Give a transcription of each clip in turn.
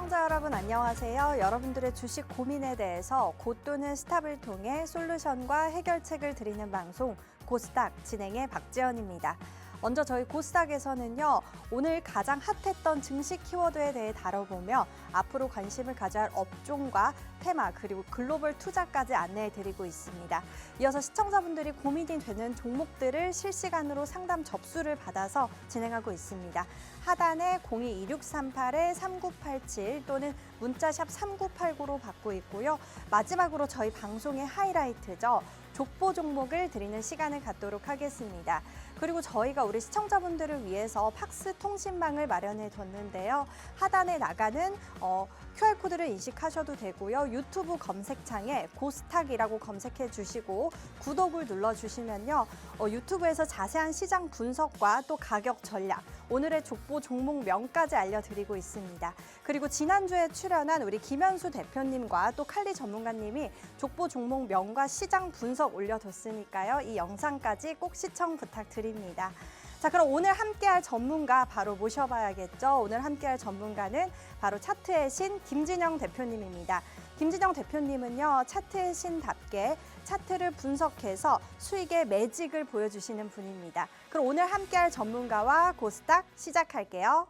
시청자 여러분 안녕하세요. 여러분들의 주식 고민에 대해서 곧또는 스탑을 통해 솔루션과 해결책을 드리는 방송 고스닥 진행의 박지연입니다. 먼저 저희 고스닥에서는요, 오늘 가장 핫했던 증시 키워드에 대해 다뤄보며 앞으로 관심을 가져야 할 업종과 테마 그리고 글로벌 투자까지 안내해드리고 있습니다. 이어서 시청자분들이 고민이 되는 종목들을 실시간으로 상담 접수를 받아서 진행하고 있습니다. 하단에 022638-3987 또는 문자샵 3989로 받고 있고요. 마지막으로 저희 방송의 하이라이트죠. 족보 종목을 드리는 시간을 갖도록 하겠습니다. 그리고 저희가 우리 시청자분들을 위해서 팍스 통신망을 마련해 뒀는데요. 하단에 나가는 QR코드를 인식하셔도 되고요. 유튜브 검색창에 고스탁이라고 검색해 주시고 구독을 눌러주시면요. 유튜브에서 자세한 시장 분석과 또 가격 전략, 오늘의 족보 종목명까지 알려드리고 있습니다. 그리고 지난주에 출연한 우리 김현수 대표님과 또 칼리 전문가님이 족보 종목명과 시장 분석 올려뒀으니까요. 이 영상까지 꼭 시청 부탁드립니다. 자, 그럼 오늘 함께할 전문가 바로 모셔봐야겠죠. 오늘 함께할 전문가는 바로 차트의 신 김진영 대표님입니다. 김진영 대표님은요, 차트의 신답게 차트를 분석해서 수익의 매직을 보여주시는 분입니다. 그럼 오늘 함께할 전문가와 고스닥 시작할게요.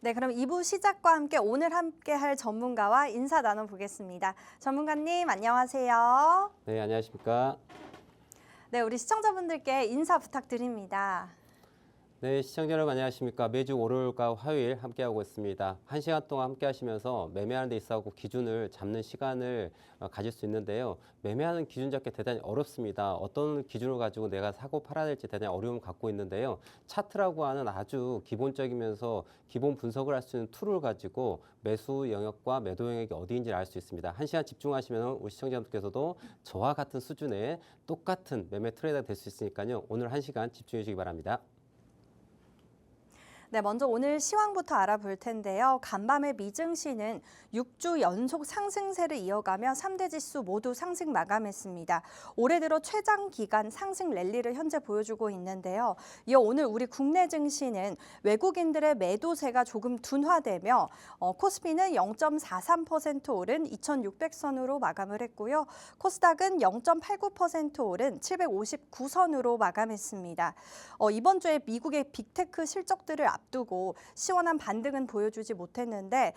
네, 그럼 2부 시작과 함께 오늘 함께할 전문가와 인사 나눠보겠습니다. 전문가님, 안녕하세요. 네, 안녕하십니까. 네, 우리 시청자분들께 인사 부탁드립니다. 네, 시청자 여러분 안녕하십니까. 매주 월요일과 화요일 함께하고 있습니다. 1시간 동안 함께 하시면서 매매하는 데 있어서 기준을 잡는 시간을 가질 수 있는데요. 매매하는 기준 잡기 대단히 어렵습니다. 어떤 기준을 가지고 내가 사고 팔아야 될지 대단히 어려움을 갖고 있는데요. 차트라고 하는 아주 기본적이면서 기본 분석을 할 수 있는 툴을 가지고 매수 영역과 매도 영역이 어디인지를 알 수 있습니다. 1시간 집중하시면 우리 시청자분들께서도 저와 같은 수준의 똑같은 매매 트레이더가 될 수 있으니까요. 오늘 1시간 집중해 주시기 바랍니다. 네, 먼저 오늘 시황부터 알아볼 텐데요. 간밤에 미증시는 6주 연속 상승세를 이어가며 3대 지수 모두 상승 마감했습니다. 올해 들어 최장 기간 상승 랠리를 현재 보여주고 있는데요. 이어 오늘 우리 국내 증시는 외국인들의 매도세가 조금 둔화되며 코스피는 0.43% 오른 2,600선으로 마감을 했고요. 코스닥은 0.89% 오른 759선으로 마감했습니다. 이번 주에 미국의 빅테크 실적들을 앞두고 시원한 반등은 보여주지 못했는데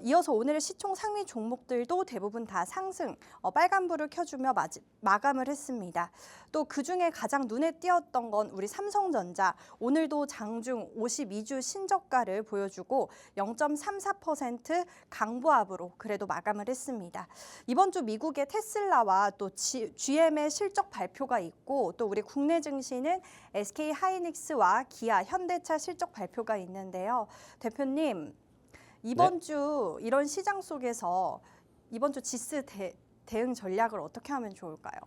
이어서 오늘의 시총 상위 종목들도 대부분 다 상승, 빨간불을 켜주며 마감을 했습니다. 또 그중에 가장 눈에 띄었던 건 우리 삼성전자, 오늘도 장중 52주 신저가를 보여주고 0.34% 강보합으로 그래도 마감을 했습니다. 이번 주 미국의 테슬라와 또 GM의 실적 발표가 있고 또 우리 국내 증시는 SK 하이닉스와 기아, 현대차 실적 발표가 있는데요. 대표님, 이번 주 이런 시장 속에서 이번 주 지수 대응 전략을 어떻게 하면 좋을까요?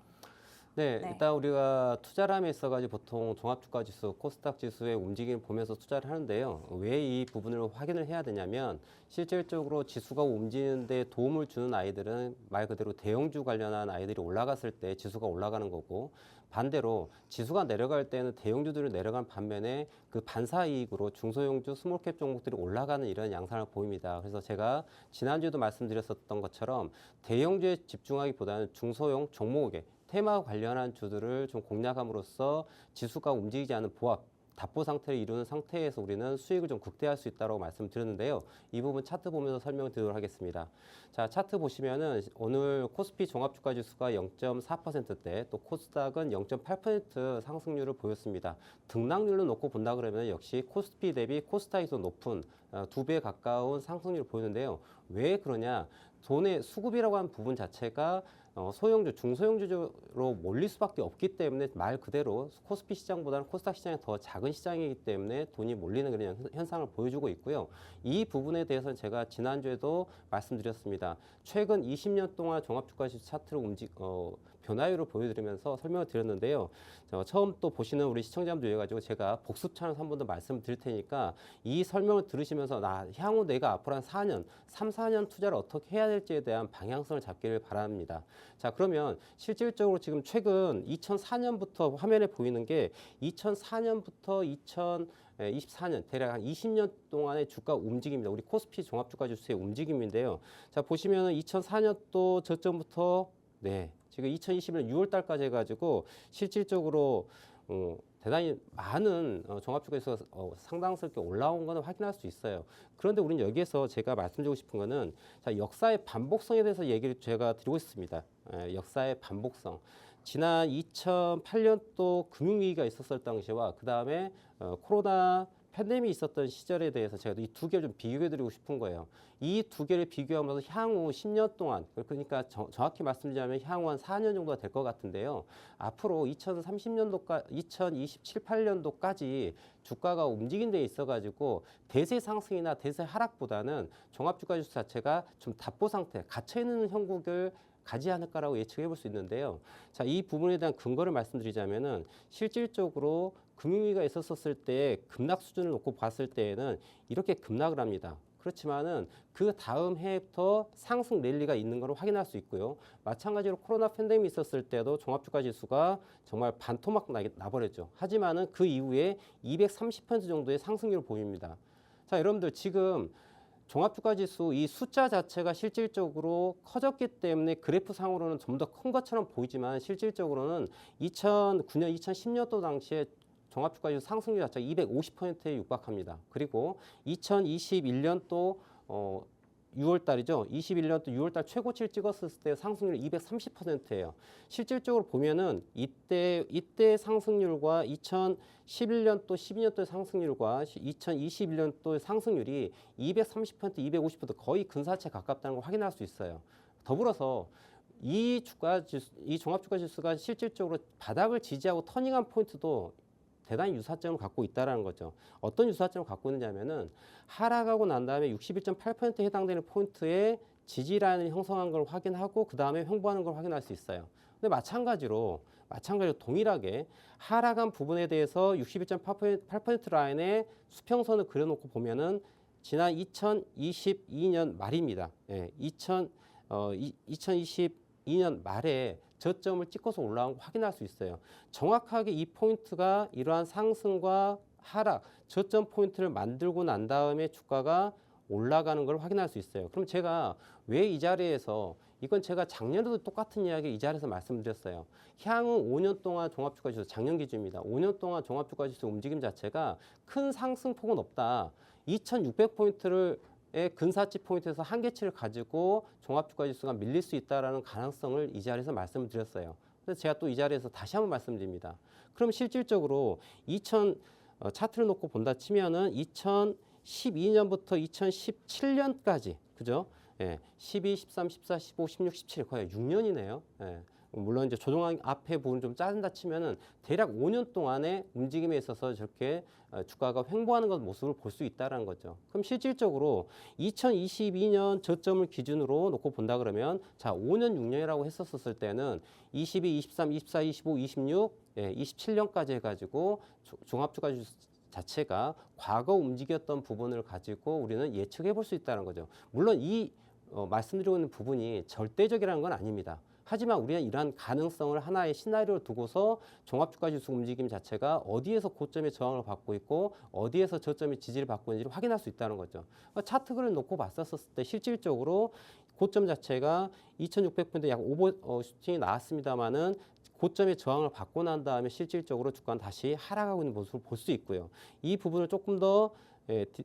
네, 네. 일단 우리가 투자를 함에 있어가지고 보통 종합주가지수, 코스닥 지수의 움직임을 보면서 투자를 하는데요. 왜 이 부분을 확인을 해야 되냐면 실질적으로 지수가 움직이는데 도움을 주는 아이들은 말 그대로 대형주 관련한 아이들이 올라갔을 때 지수가 올라가는 거고 반대로 지수가 내려갈 때는 대형주들이 내려간 반면에 그 반사이익으로 중소형주, 스몰캡 종목들이 올라가는 이런 양상을 보입니다. 그래서 제가 지난주에도 말씀드렸었던 것처럼 대형주에 집중하기보다는 중소형 종목에 테마 관련한 주들을 좀 공략함으로써 지수가 움직이지 않는 보합, 답보 상태를 이루는 상태에서 우리는 수익을 좀 극대화할 수 있다고 말씀드렸는데요. 이 부분 차트 보면서 설명을 드리도록 하겠습니다. 자, 차트 보시면은 오늘 코스피 종합주가 지수가 0.4%대, 또 코스닥은 0.8% 상승률을 보였습니다. 등락률로 놓고 본다 그러면 역시 코스피 대비 코스닥이 더 높은 2배 가까운 상승률을 보이는데요. 왜 그러냐? 돈의 수급이라고 하는 부분 자체가 소형주, 중소형주로 몰릴 수밖에 없기 때문에 말 그대로 코스피 시장보다는 코스닥 시장이 더 작은 시장이기 때문에 돈이 몰리는 그런 현상을 보여주고 있고요. 이 부분에 대해서는 제가 지난주에도 말씀드렸습니다. 최근 20년 동안 종합주가지수 차트를 변화율을 보여드리면서 설명을 드렸는데요. 처음 또 보시는 우리 시청자분들 위해 가지고 제가 복습처럼 한 번 더 말씀을 드릴 테니까 이 설명을 들으시면서 향후 내가 앞으로 한 4년, 3, 4년 투자를 어떻게 해야 될지에 대한 방향성을 잡기를 바랍니다. 자, 그러면 실질적으로 지금 최근 2004년부터 화면에 보이는 게 2004년부터 2024년 대략 한 20년 동안의 주가 움직임입니다. 우리 코스피 종합주가 지수의 움직임인데요. 자, 보시면은 2004년도 저점부터 지금 2021년 6월 달까지 해가지고 실질적으로 대단히 많은 종합주가에서 상당스럽게 올라온 거는 확인할 수 있어요. 그런데 우리는 여기에서 제가 말씀드리고 싶은 거는 자, 역사의 반복성에 대해서 얘기를 제가 드리고 있습니다. 역사의 반복성. 지난 2008년도 금융위기가 있었을 당시와 그 다음에 코로나 팬데믹이 있었던 시절에 대해서 제가 이 두 개를 좀 비교해드리고 싶은 거예요. 이 두 개를 비교하면서 향후 10년 동안, 그러니까 정확히 말씀드리자면 향후 한 4년 정도가 될 것 같은데요. 앞으로 2027, 8년도까지 주가가 움직인 데 있어가지고 대세 상승이나 대세 하락보다는 종합주가지수 자체가 좀 답보 상태, 갇혀있는 형국을 가지 않을까라고 예측해 볼 수 있는데요. 자, 이 부분에 대한 근거를 말씀드리자면은 실질적으로 금융위기가 있었을 때 급락 수준을 놓고 봤을 때에는 이렇게 급락을 합니다. 그렇지만은 그 다음 해부터 상승 랠리가 있는 걸 확인할 수 있고요. 마찬가지로 코로나 팬데믹이 있었을 때도 종합주가 지수가 정말 반토막 나버렸죠. 하지만은 그 이후에 230% 정도의 상승률을 보입니다. 자, 여러분들 지금 종합주가지수 이 숫자 자체가 실질적으로 커졌기 때문에 그래프 상으로는 좀 더 큰 것처럼 보이지만 실질적으로는 2009년, 2010년도 당시에 종합주가지수 상승률 자체가 250%에 육박합니다. 그리고 2021년도 6월 달이죠. 21년도 6월 달 최고치를 찍었을 때 상승률이 230%예요. 실질적으로 보면은 이때 상승률과 2011년도, 12년도 상승률과 2021년도 상승률이 230%, 250% 거의 근사치에 가깝다는 걸 확인할 수 있어요. 더불어서 이 종합주가 지수가 실질적으로 바닥을 지지하고 터닝한 포인트도 대단히 유사점을 갖고 있다는 거죠. 어떤 유사점을 갖고 있느냐면은 하락하고 난 다음에 61.8%에 해당되는 포인트에 지지라인을 형성한 걸 확인하고 그 다음에 횡보하는 걸 확인할 수 있어요. 근데 마찬가지로 동일하게 하락한 부분에 대해서 61.8% 라인에 수평선을 그려놓고 보면은 지난 2022년 말입니다. 2022년 말에 저점을 찍어서 올라온 거 확인할 수 있어요. 정확하게 이 포인트가 이러한 상승과 하락, 저점 포인트를 만들고 난 다음에 주가가 올라가는 걸 확인할 수 있어요. 그럼 제가 왜 이 자리에서 이건 제가 작년에도 똑같은 이야기 이 자리에서 말씀드렸어요. 향후 5년 동안 종합주가지수 작년 기준입니다. 5년 동안 종합주가지수 움직임 자체가 큰 상승폭은 없다. 2,600포인트를 근사치 포인트에서 한계치를 가지고 종합주가지수가 밀릴 수 있다는 가능성을 이 자리에서 말씀을 드렸어요. 그래서 제가 또 이 자리에서 다시 한번 말씀드립니다. 그럼 실질적으로 차트를 놓고 본다 치면은 2012년부터 2017년까지 그죠? 12, 13, 14, 15, 16, 17 거의 6년이네요. 물론 이제 조정안 앞에 부분 좀 자른다 치면은 대략 5년 동안의 움직임에 있어서 저렇게 주가가 횡보하는 것 모습을 볼 수 있다라는 거죠. 그럼 실질적으로 2022년 저점을 기준으로 놓고 본다 그러면 자 5년 6년이라고 했었을 때는 22, 23, 24, 25, 26, 27년까지 해가지고 종합주가 지수 자체가 과거 움직였던 부분을 가지고 우리는 예측해 볼 수 있다는 거죠. 물론 이 말씀드리고 있는 부분이 절대적이라는 건 아닙니다. 하지만 우리는 이러한 가능성을 하나의 시나리오를 두고서 종합주가지수 움직임 자체가 어디에서 고점의 저항을 받고 있고 어디에서 저점의 지지를 받고 있는지를 확인할 수 있다는 거죠. 차트 그래프를 놓고 봤었을 때 실질적으로 고점 자체가 2600포인트 약 오버슈팅이 나왔습니다만은 고점의 저항을 받고 난 다음에 실질적으로 주가는 다시 하락하고 있는 모습을 볼 수 있고요. 이 부분을 조금 더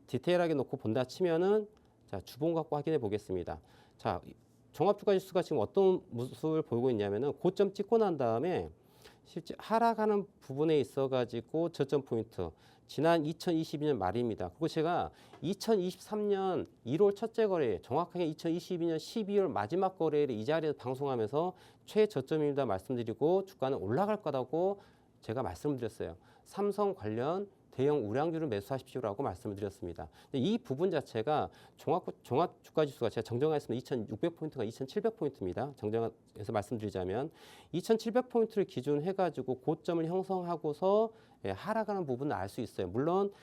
디테일하게 놓고 본다 치면은 자, 주봉 갖고 확인해 보겠습니다. 자, 종합주가지수가 지금 어떤 모습을 보이고 있냐면은 고점 찍고 난 다음에 실제 하락하는 부분에 있어가지고 저점 포인트 지난 2022년 말입니다. 그리고 제가 2023년 1월 첫째 거래, 정확하게 2022년 12월 마지막 거래일에 이 자리에서 방송하면서 최저점입니다 말씀드리고 주가는 올라갈 거라고 제가 말씀을 드렸어요. 삼성 관련 대형 우량주를 매수하십시오라고 말씀을 드렸습니다. 근데 이 부분 자체가 종합주가지수가 제가 정정하였으면 2,600포인트가 2,700포인트입니다. 정정해서 말씀드리자면 2,700포인트를 기준해가지고 고점을 형성하고서 하락하는 부분을 알 수 있어요. 물론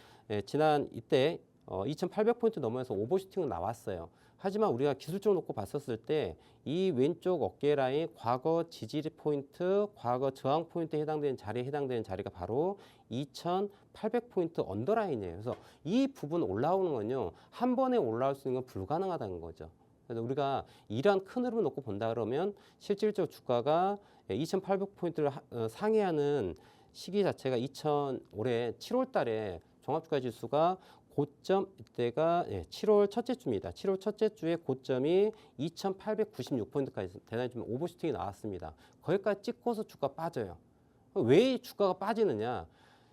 지난 이때 2,800포인트 넘어서 오버슈팅은 나왔어요. 하지만 우리가 기술적으로 놓고 봤었을 때 이 왼쪽 어깨 라인 과거 지지 포인트, 과거 저항 포인트에 해당되는 자리가 바로 2,800포인트 언더라인이에요. 그래서 이 부분 올라오는 건요. 한 번에 올라올 수 있는 건 불가능하다는 거죠. 그래서 우리가 이러한 큰 흐름을 놓고 본다 그러면 실질적 주가가 2,800포인트를 상회하는 시기 자체가 올해 7월 달에 종합주가 지수가 고점 이때가 7월 첫째 주입니다. 7월 첫째 주에 고점이 2,896포인트까지 대단히 좀 오버슈팅이 나왔습니다. 거기까지 찍고서 주가 빠져요. 왜 주가가 빠지느냐?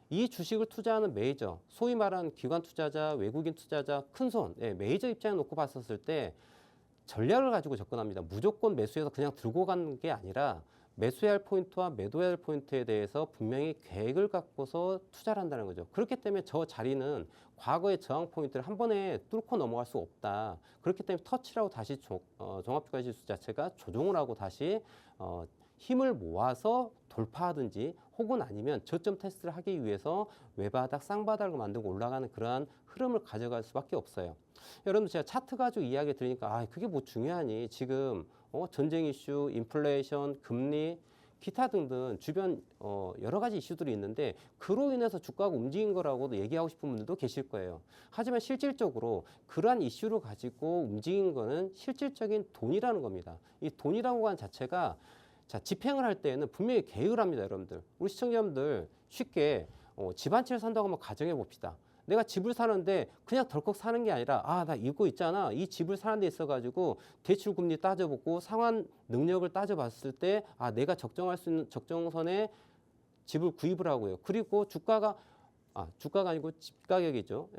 이 주식을 투자하는 메이저, 소위 말하는 기관 투자자, 외국인 투자자, 큰손, 메이저 입장에 놓고 봤었을 때 전략을 가지고 접근합니다. 무조건 매수해서 그냥 들고 가는 게 아니라 매수해야 할 포인트와 매도해야 할 포인트에 대해서 분명히 계획을 갖고서 투자를 한다는 거죠. 그렇기 때문에 저 자리는 과거의 저항 포인트를 한 번에 뚫고 넘어갈 수 없다. 그렇기 때문에 터치라고 다시 종합주가지수 자체가 조정을 하고 다시 힘을 모아서 돌파하든지 혹은 아니면 저점 테스트를 하기 위해서 외바닥, 쌍바닥을 만들고 올라가는 그러한 흐름을 가져갈 수밖에 없어요. 여러분들 제가 차트 가지고 이야기 드리니까 그게 뭐 중요하니 지금 전쟁 이슈, 인플레이션, 금리, 기타 등등 주변 여러 가지 이슈들이 있는데 그로 인해서 주가가 움직인 거라고도 얘기하고 싶은 분들도 계실 거예요. 하지만 실질적으로 그러한 이슈를 가지고 움직인 거는 실질적인 돈이라는 겁니다. 이 돈이라고 하는 자체가 자, 집행을 할 때에는 분명히 계획을 합니다, 여러분들. 우리 시청자분들 쉽게 집 한 채를 산다고 한번 가정해 봅시다. 내가 집을 사는데 그냥 덜컥 사는 게 아니라 나 이거 있잖아. 이 집을 사는 데 있어가지고 대출금리 따져보고 상환 능력을 따져봤을 때 내가 적정할 수 있는 적정선에 집을 구입을 하고요. 그리고 주가가 아니고 집 가격이죠.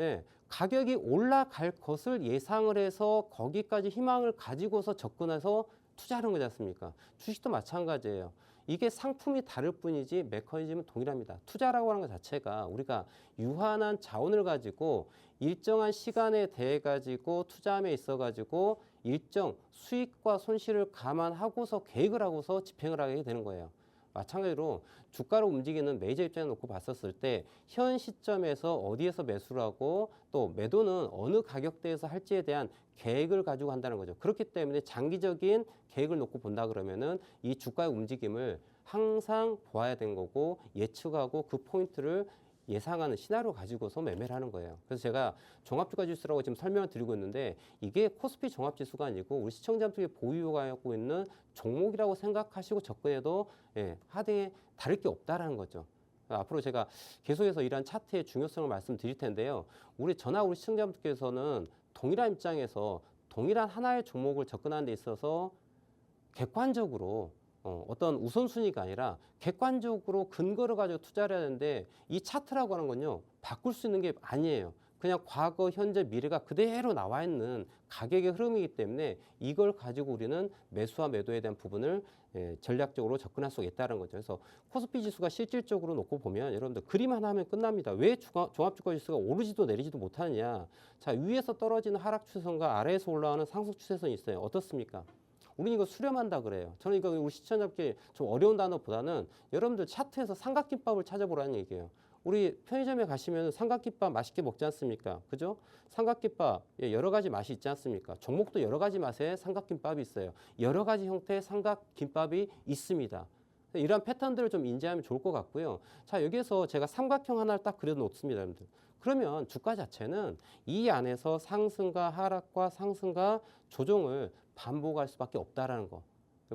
가격이 올라갈 것을 예상을 해서 거기까지 희망을 가지고서 접근해서 투자하는 거지 않습니까? 주식도 마찬가지예요. 이게 상품이 다를 뿐이지 메커니즘은 동일합니다. 투자라고 하는 것 자체가 우리가 유한한 자원을 가지고 일정한 시간에 대해 가지고 투자함에 있어 가지고 일정 수익과 손실을 감안하고서 계획을 하고서 집행을 하게 되는 거예요. 마찬가지로 주가를 움직이는 메이저 입장에 놓고 봤었을 때 현 시점에서 어디에서 매수를 하고 또 매도는 어느 가격대에서 할지에 대한 계획을 가지고 한다는 거죠. 그렇기 때문에 장기적인 계획을 놓고 본다 그러면은 이 주가의 움직임을 항상 보아야 되는 거고 예측하고 그 포인트를 예상하는 시나리오 가지고서 매매를 하는 거예요. 그래서 제가 종합주가지수라고 지금 설명을 드리고 있는데 이게 코스피 종합지수가 아니고 우리 시청자분들이 보유하고 있는 종목이라고 생각하시고 접근해도 하등에 다를 게 없다라는 거죠. 앞으로 제가 계속해서 이러한 차트의 중요성을 말씀드릴 텐데요. 우리 시청자분들께서는 동일한 입장에서 동일한 하나의 종목을 접근하는 데 있어서 객관적으로 어떤 우선순위가 아니라 객관적으로 근거를 가지고 투자를 해야 되는데 이 차트라고 하는 건요. 바꿀 수 있는 게 아니에요. 그냥 과거, 현재, 미래가 그대로 나와 있는 가격의 흐름이기 때문에 이걸 가지고 우리는 매수와 매도에 대한 부분을 전략적으로 접근할 수가 있다는 거죠. 그래서 코스피 지수가 실질적으로 놓고 보면 여러분들 그림 하나 하면 끝납니다. 왜 종합주가 지수가 오르지도 내리지도 못하느냐. 자, 위에서 떨어지는 하락 추세선과 아래에서 올라오는 상승 추세선이 있어요. 어떻습니까? 우리는 이거 수렴한다 그래요. 저는 이거 우리 시청자분께 좀 어려운 단어보다는 여러분들 차트에서 삼각김밥을 찾아보라는 얘기예요. 우리 편의점에 가시면 삼각김밥 맛있게 먹지 않습니까? 그죠? 삼각김밥 여러 가지 맛이 있지 않습니까? 종목도 여러 가지 맛의 삼각김밥이 있어요. 여러 가지 형태의 삼각김밥이 있습니다. 이러한 패턴들을 좀 인지하면 좋을 것 같고요. 자, 여기에서 제가 삼각형 하나를 딱 그려놓습니다, 여러분들. 그러면 주가 자체는 이 안에서 상승과 하락과 상승과 조정을 반복할 수밖에 없다라는 거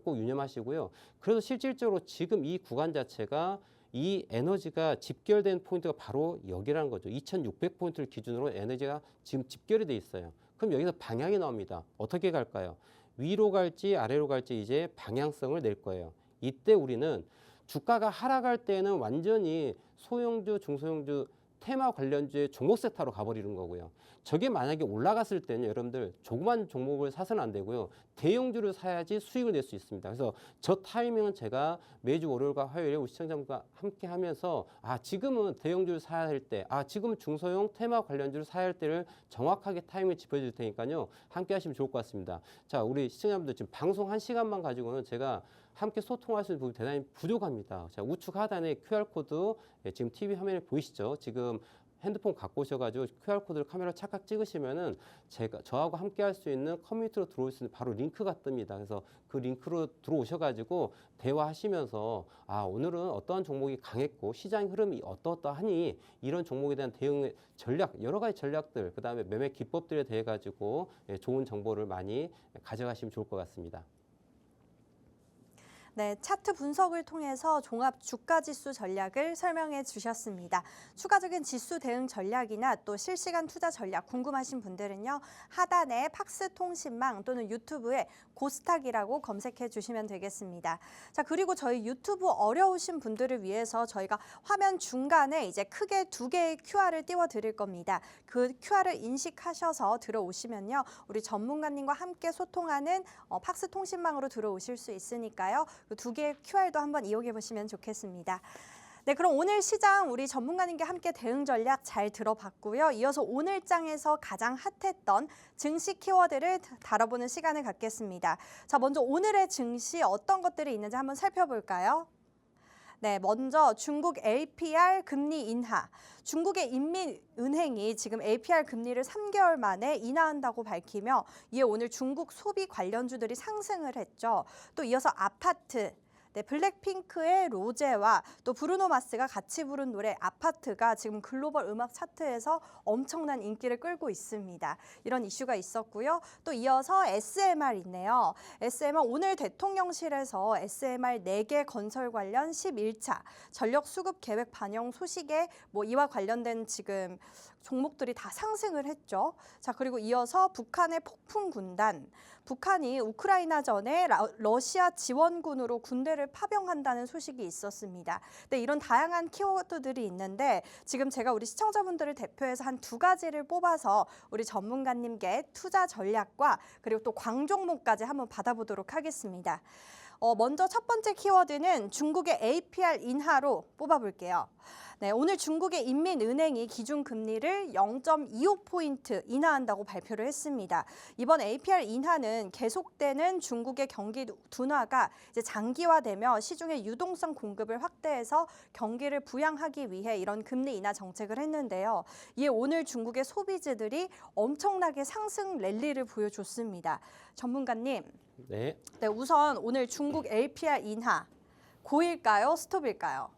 꼭 유념하시고요. 그래서 실질적으로 지금 이 구간 자체가 이 에너지가 집결된 포인트가 바로 여기라는 거죠. 2600포인트를 기준으로 에너지가 지금 집결이 돼 있어요. 그럼 여기서 방향이 나옵니다. 어떻게 갈까요? 위로 갈지 아래로 갈지 이제 방향성을 낼 거예요. 이때 우리는 주가가 하락할 때는 완전히 소형주, 중소형주, 테마 관련주의 종목 세타로 가버리는 거고요. 저게 만약에 올라갔을 때는 여러분들 조그만 종목을 사서는 안 되고요. 대형주를 사야지 수익을 낼 수 있습니다. 그래서 저 타이밍은 제가 매주 월요일과 화요일에 우리 시청자분과 함께 하면서 지금은 대형주를 사야 할 때, 지금은 중소형 테마 관련주를 사야 할 때를 정확하게 타이밍을 짚어줄 테니까요. 함께 하시면 좋을 것 같습니다. 자, 우리 시청자분들 지금 방송 1시간만 가지고는 제가 함께 소통할 수 있는 부분이 대단히 부족합니다. 자, 우측 하단에 QR코드 지금 TV 화면에 보이시죠? 지금 핸드폰 갖고 오셔가지고 QR코드를 카메라 착각 찍으시면은 저하고 함께 할 수 있는 커뮤니티로 들어올 수 있는 바로 링크가 뜹니다. 그래서 그 링크로 들어오셔가지고 대화하시면서 오늘은 어떠한 종목이 강했고 시장 흐름이 어떠하니 이런 종목에 대한 대응 전략, 여러 가지 전략들, 그 다음에 매매 기법들에 대해 가지고 좋은 정보를 많이 가져가시면 좋을 것 같습니다. 네, 차트 분석을 통해서 종합 주가 지수 전략을 설명해 주셨습니다. 추가적인 지수 대응 전략이나 또 실시간 투자 전략 궁금하신 분들은요. 하단에 팍스통신망 또는 유튜브에 고스탁이라고 검색해 주시면 되겠습니다. 자, 그리고 저희 유튜브 어려우신 분들을 위해서 저희가 화면 중간에 이제 크게 2개의 QR을 띄워 드릴 겁니다. 그 QR을 인식하셔서 들어오시면요. 우리 전문가님과 함께 소통하는 팍스통신망으로 들어오실 수 있으니까요. 그 2개의 QR도 한번 이용해 보시면 좋겠습니다. 네, 그럼 오늘 시장 우리 전문가님과 함께 대응 전략 잘 들어봤고요. 이어서 오늘 장에서 가장 핫했던 증시 키워드를 다뤄보는 시간을 갖겠습니다. 자, 먼저 오늘의 증시 어떤 것들이 있는지 한번 살펴볼까요? 네, 먼저 중국 LPR 금리 인하. 중국의 인민은행이 지금 LPR 금리를 3개월 만에 인하한다고 밝히며 이에 오늘 중국 소비 관련주들이 상승을 했죠. 또 이어서 아파트. 네, 블랙핑크의 로제와 또 브루노 마스가 같이 부른 노래 아파트가 지금 글로벌 음악 차트에서 엄청난 인기를 끌고 있습니다. 이런 이슈가 있었고요. 또 이어서 SMR 있네요. SMR 오늘 대통령실에서 SMR 4개 건설 관련 11차 전력 수급 계획 반영 소식에 이와 관련된 지금 종목들이 다 상승을 했죠. 자, 그리고 이어서 북한의 폭풍 군단. 북한이 우크라이나전에 러시아 지원군으로 군대를 파병한다는 소식이 있었습니다. 네, 이런 다양한 키워드들이 있는데 지금 제가 우리 시청자분들을 대표해서 한 2가지를 뽑아서 우리 전문가님께 투자 전략과 그리고 또 광종목까지 한번 받아보도록 하겠습니다. 먼저 첫 번째 키워드는 중국의 APR 인하로 뽑아볼게요. 네, 오늘 중국의 인민은행이 기준금리를 0.25포인트 인하한다고 발표를 했습니다. 이번 APR 인하는 계속되는 중국의 경기 둔화가 이제 장기화되며 시중의 유동성 공급을 확대해서 경기를 부양하기 위해 이런 금리 인하 정책을 했는데요. 이에 오늘 중국의 소비재들이 엄청나게 상승 랠리를 보여줬습니다. 전문가님. 네. 네, 우선 오늘 중국 LPR 인하 고일까요? 스톱일까요?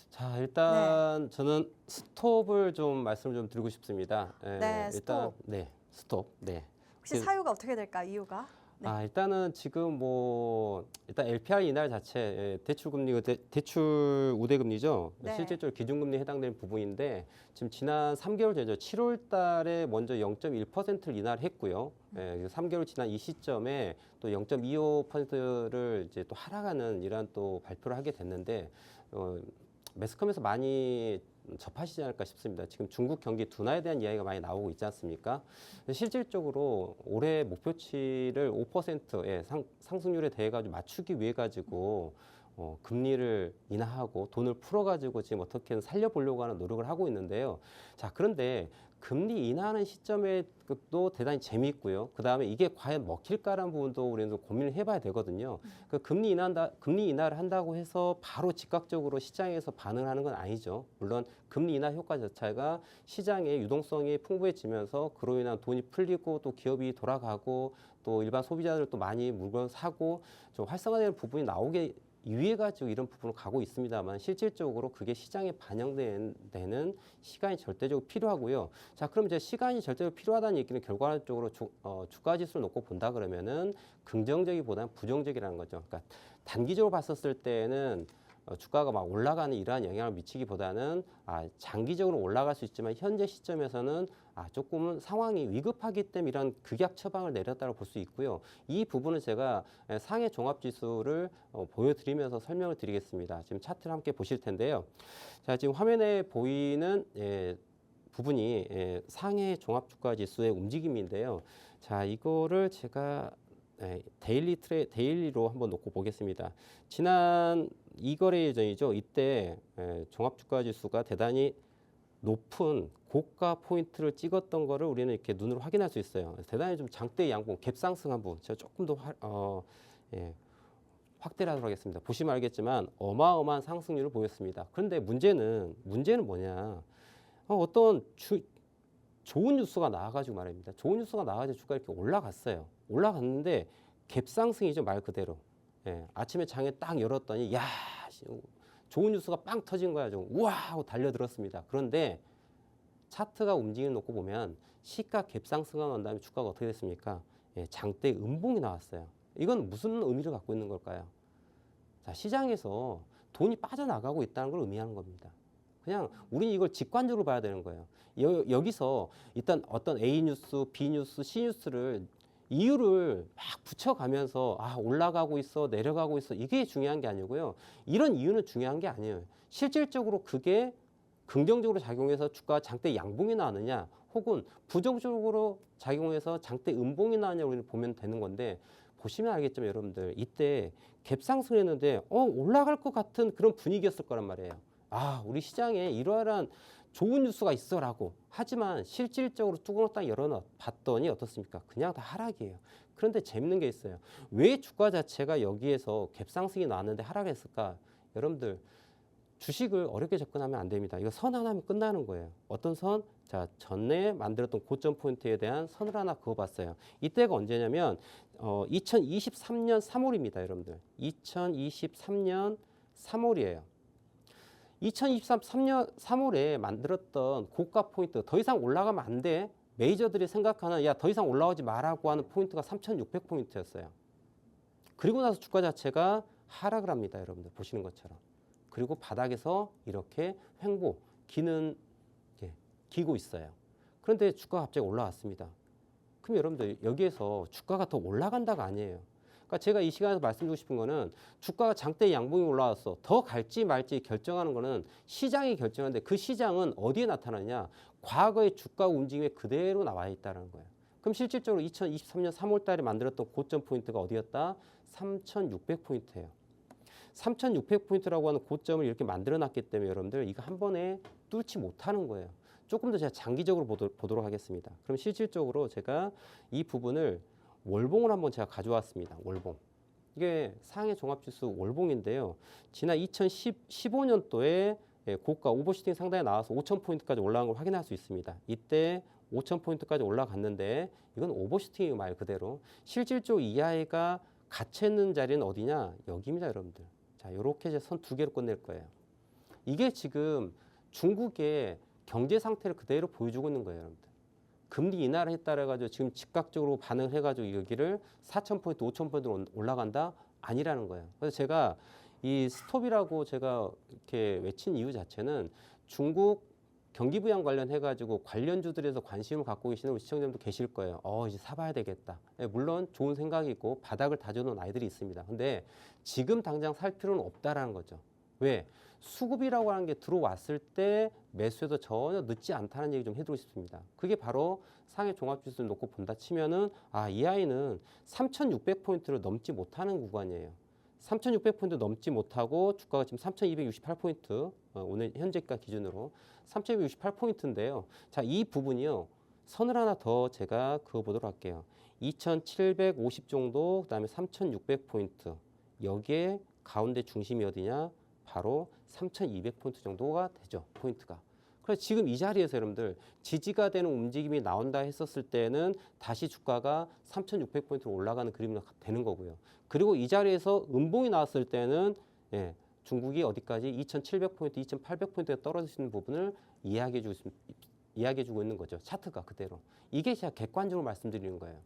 자, 일단 저는 스톱을 좀 말씀을 좀 드리고 싶습니다. 네, 일단 스톱. 네, 스톱. 네. 혹시 사유가 어떻게 될까요? 이유가? 네. 일단은 지금 일단 LPR 인하 자체 대출 금리가 대출 우대금리죠. 네. 실질적으로 기준금리에 해당되는 부분인데 지금 지난 3개월 전이죠. 7월 달에 먼저 0.1%를 인하를 했고요. 3개월 지난 이 시점에 또 0.25%를 이제 또 하락하는 이러한 또 발표를 하게 됐는데 매스컴에서 많이 접하시지 않을까 싶습니다. 지금 중국 경기 둔화에 대한 이야기가 많이 나오고 있지 않습니까? 실질적으로 올해 목표치를 5%의 상승률에 대해 가지고 맞추기 위해 가지고 금리를 인하하고 돈을 풀어가지고 지금 어떻게든 살려보려고 하는 노력을 하고 있는데요. 자, 그런데 금리 인하하는 시점에 또 대단히 재미있고요. 그 다음에 이게 과연 먹힐까라는 부분도 우리는 좀 고민을 해봐야 되거든요. 그 금리 인하를 한다고 해서 바로 즉각적으로 시장에서 반응하는 건 아니죠. 물론 금리 인하 효과 자체가 시장의 유동성이 풍부해지면서 그로 인한 돈이 풀리고 또 기업이 돌아가고 또 일반 소비자들 또 많이 물건 사고 좀 활성화되는 부분이 나오게 위해 가지고 이런 부분을 가고 있습니다만 실질적으로 그게 시장에 반영되는 시간이 절대적으로 필요하고요. 자, 그럼 이제 시간이 절대적으로 필요하다는 얘기는 결과적으로 주가 지수를 놓고 본다 그러면은 긍정적이보다는 부정적이라는 거죠. 그러니까 단기적으로 봤었을 때는 주가가 막 올라가는 이러한 영향을 미치기보다는 장기적으로 올라갈 수 있지만 현재 시점에서는 조금은 상황이 위급하기 때문에 이런 극약 처방을 내렸다고 볼 수 있고요. 이 부분은 제가 상해 종합지수를 보여드리면서 설명을 드리겠습니다. 지금 차트를 함께 보실 텐데요. 자, 지금 화면에 보이는 부분이 상해 종합주가지수의 움직임인데요. 자, 이거를 제가 데일리로 한번 놓고 보겠습니다. 지난 2거래 예정이죠. 이때 종합주가지수가 대단히 높은 고가 포인트를 찍었던 거를 우리는 이렇게 눈으로 확인할 수 있어요. 대단히 좀 장대 양봉, 갭상승한 부분. 제가 조금 더 확대를 하도록 하겠습니다. 보시면 알겠지만 어마어마한 상승률을 보였습니다. 그런데 문제는 뭐냐? 어떤 좋은 뉴스가 나와가지고 말입니다. 좋은 뉴스가 나와가지고 주가 이렇게 올라갔어요. 올라갔는데 갭상승이죠, 말 그대로. 아침에 장에 딱 열었더니 야, 좋은 뉴스가 빵 터진 거야. 좀 우와 하고 달려들었습니다. 그런데 차트가 움직이는 놓고 보면 시가 갭상승하고 난 다음에 주가가 어떻게 됐습니까? 장대 음봉이 나왔어요. 이건 무슨 의미를 갖고 있는 걸까요? 자, 시장에서 돈이 빠져나가고 있다는 걸 의미하는 겁니다. 그냥 우리는 이걸 직관적으로 봐야 되는 거예요. 여기서 일단 어떤 A 뉴스, B 뉴스, C 뉴스를 이유를 막 붙여가면서 올라가고 있어, 내려가고 있어 이게 중요한 게 아니고요. 이런 이유는 중요한 게 아니에요. 실질적으로 그게 긍정적으로 작용해서 주가 장대 양봉이 나느냐 혹은 부정적으로 작용해서 장대 음봉이 나느냐 우리는 보면 되는 건데 보시면 알겠지만 여러분들 이때 갭상승했는데 올라갈 것 같은 그런 분위기였을 거란 말이에요. 우리 시장에 이러한 좋은 뉴스가 있어라고 하지만 실질적으로 뚜껑을 딱 열어봤더니 어떻습니까? 그냥 다 하락이에요. 그런데 재밌는 게 있어요. 왜 주가 자체가 여기에서 갭상승이 나왔는데 하락했을까? 여러분들 주식을 어렵게 접근하면 안 됩니다. 이거 선 하나면 끝나는 거예요. 어떤 선? 자, 전에 만들었던 고점 포인트에 대한 선을 하나 그어봤어요. 이때가 언제냐면 2023년 3월입니다, 여러분들. 2023년 3월이에요. 2023년 3월에 만들었던 고가 포인트 더 이상 올라가면 안 돼. 메이저들이 생각하는 더 이상 올라오지 말라고 하는 포인트가 3,600포인트였어요. 그리고 나서 주가 자체가 하락을 합니다. 여러분들 보시는 것처럼. 그리고 바닥에서 이렇게 기고 있어요. 그런데 주가가 갑자기 올라왔습니다. 그럼 여러분들 여기에서 주가가 더 올라간다가 아니에요. 그러니까 제가 이 시간에서 말씀드리고 싶은 거는 주가가 장대 양봉이 올라왔어. 더 갈지 말지 결정하는 거는 시장이 결정하는데 그 시장은 어디에 나타나냐? 과거의 주가 움직임에 그대로 나와 있다는 거예요. 그럼 실질적으로 2023년 3월 달에 만들었던 고점 포인트가 어디였다? 3,600포인트예요. 3,600포인트라고 하는 고점을 이렇게 만들어 놨기 때문에 여러분들 이거 한 번에 뚫지 못하는 거예요. 조금 더 제가 장기적으로 보도록 하겠습니다. 그럼 실질적으로 제가 이 부분을 월봉을 한번 제가 가져왔습니다. 월봉. 이게 상해 종합지수 월봉인데요. 지난 2015년도에 고가 오버슈팅 상단에 나와서 5,000포인트까지 올라간 걸 확인할 수 있습니다. 이때 5,000포인트까지 올라갔는데 이건 오버슈팅이 말 그대로. 실질적으로 이 아이가 갇혀있는 자리는 어디냐? 여기입니다, 여러분들. 자, 이렇게 이제 선 두 개로 끝낼 거예요. 이게 지금 중국의 경제 상태를 그대로 보여주고 있는 거예요, 여러분들. 금리 인하를 했다라가지고 지금 즉각적으로 반응을 해가지고 여기를 4,000포인트, 5,000포인트 올라간다? 아니라는 거예요. 그래서 제가 이 스톱이라고 제가 이렇게 외친 이유 자체는 중국 경기 부양 관련해가지고 관련주들에서 관심을 갖고 계시는 우리 시청자분도 계실 거예요. 이제 사봐야 되겠다. 물론 좋은 생각이 있고 바닥을 다져놓은 아이들이 있습니다. 근데 지금 당장 살 필요는 없다라는 거죠. 왜? 수급이라고 하는 게 들어왔을 때 매수해도 전혀 늦지 않다는 얘기 좀 해드리고 싶습니다. 그게 바로 상해 종합지수를 놓고 본다 치면은 이 아이는 3,600포인트를 넘지 못하는 구간이에요. 3,600포인트 넘지 못하고 주가가 지금 3,268포인트 오늘 현재가 기준으로 3,268포인트인데요. 자, 이 부분이요. 선을 하나 더 제가 그어보도록 할게요. 2,750 정도, 그다음에 3,600포인트. 여기에 가운데 중심이 어디냐? 바로 3,200포인트 정도가 되죠. 포인트가. 그래서 지금 이 자리에서 여러분들 지지가 되는 움직임이 나온다 했었을 때는 다시 주가가 3,600포인트로 올라가는 그림이 되는 거고요. 그리고 이 자리에서 음봉이 나왔을 때는 중국이 어디까지 2,700포인트, 2,800포인트에 떨어질 수 있는 부분을 이야기해주고 있는 거죠. 차트가 그대로. 이게 제가 객관적으로 말씀드리는 거예요.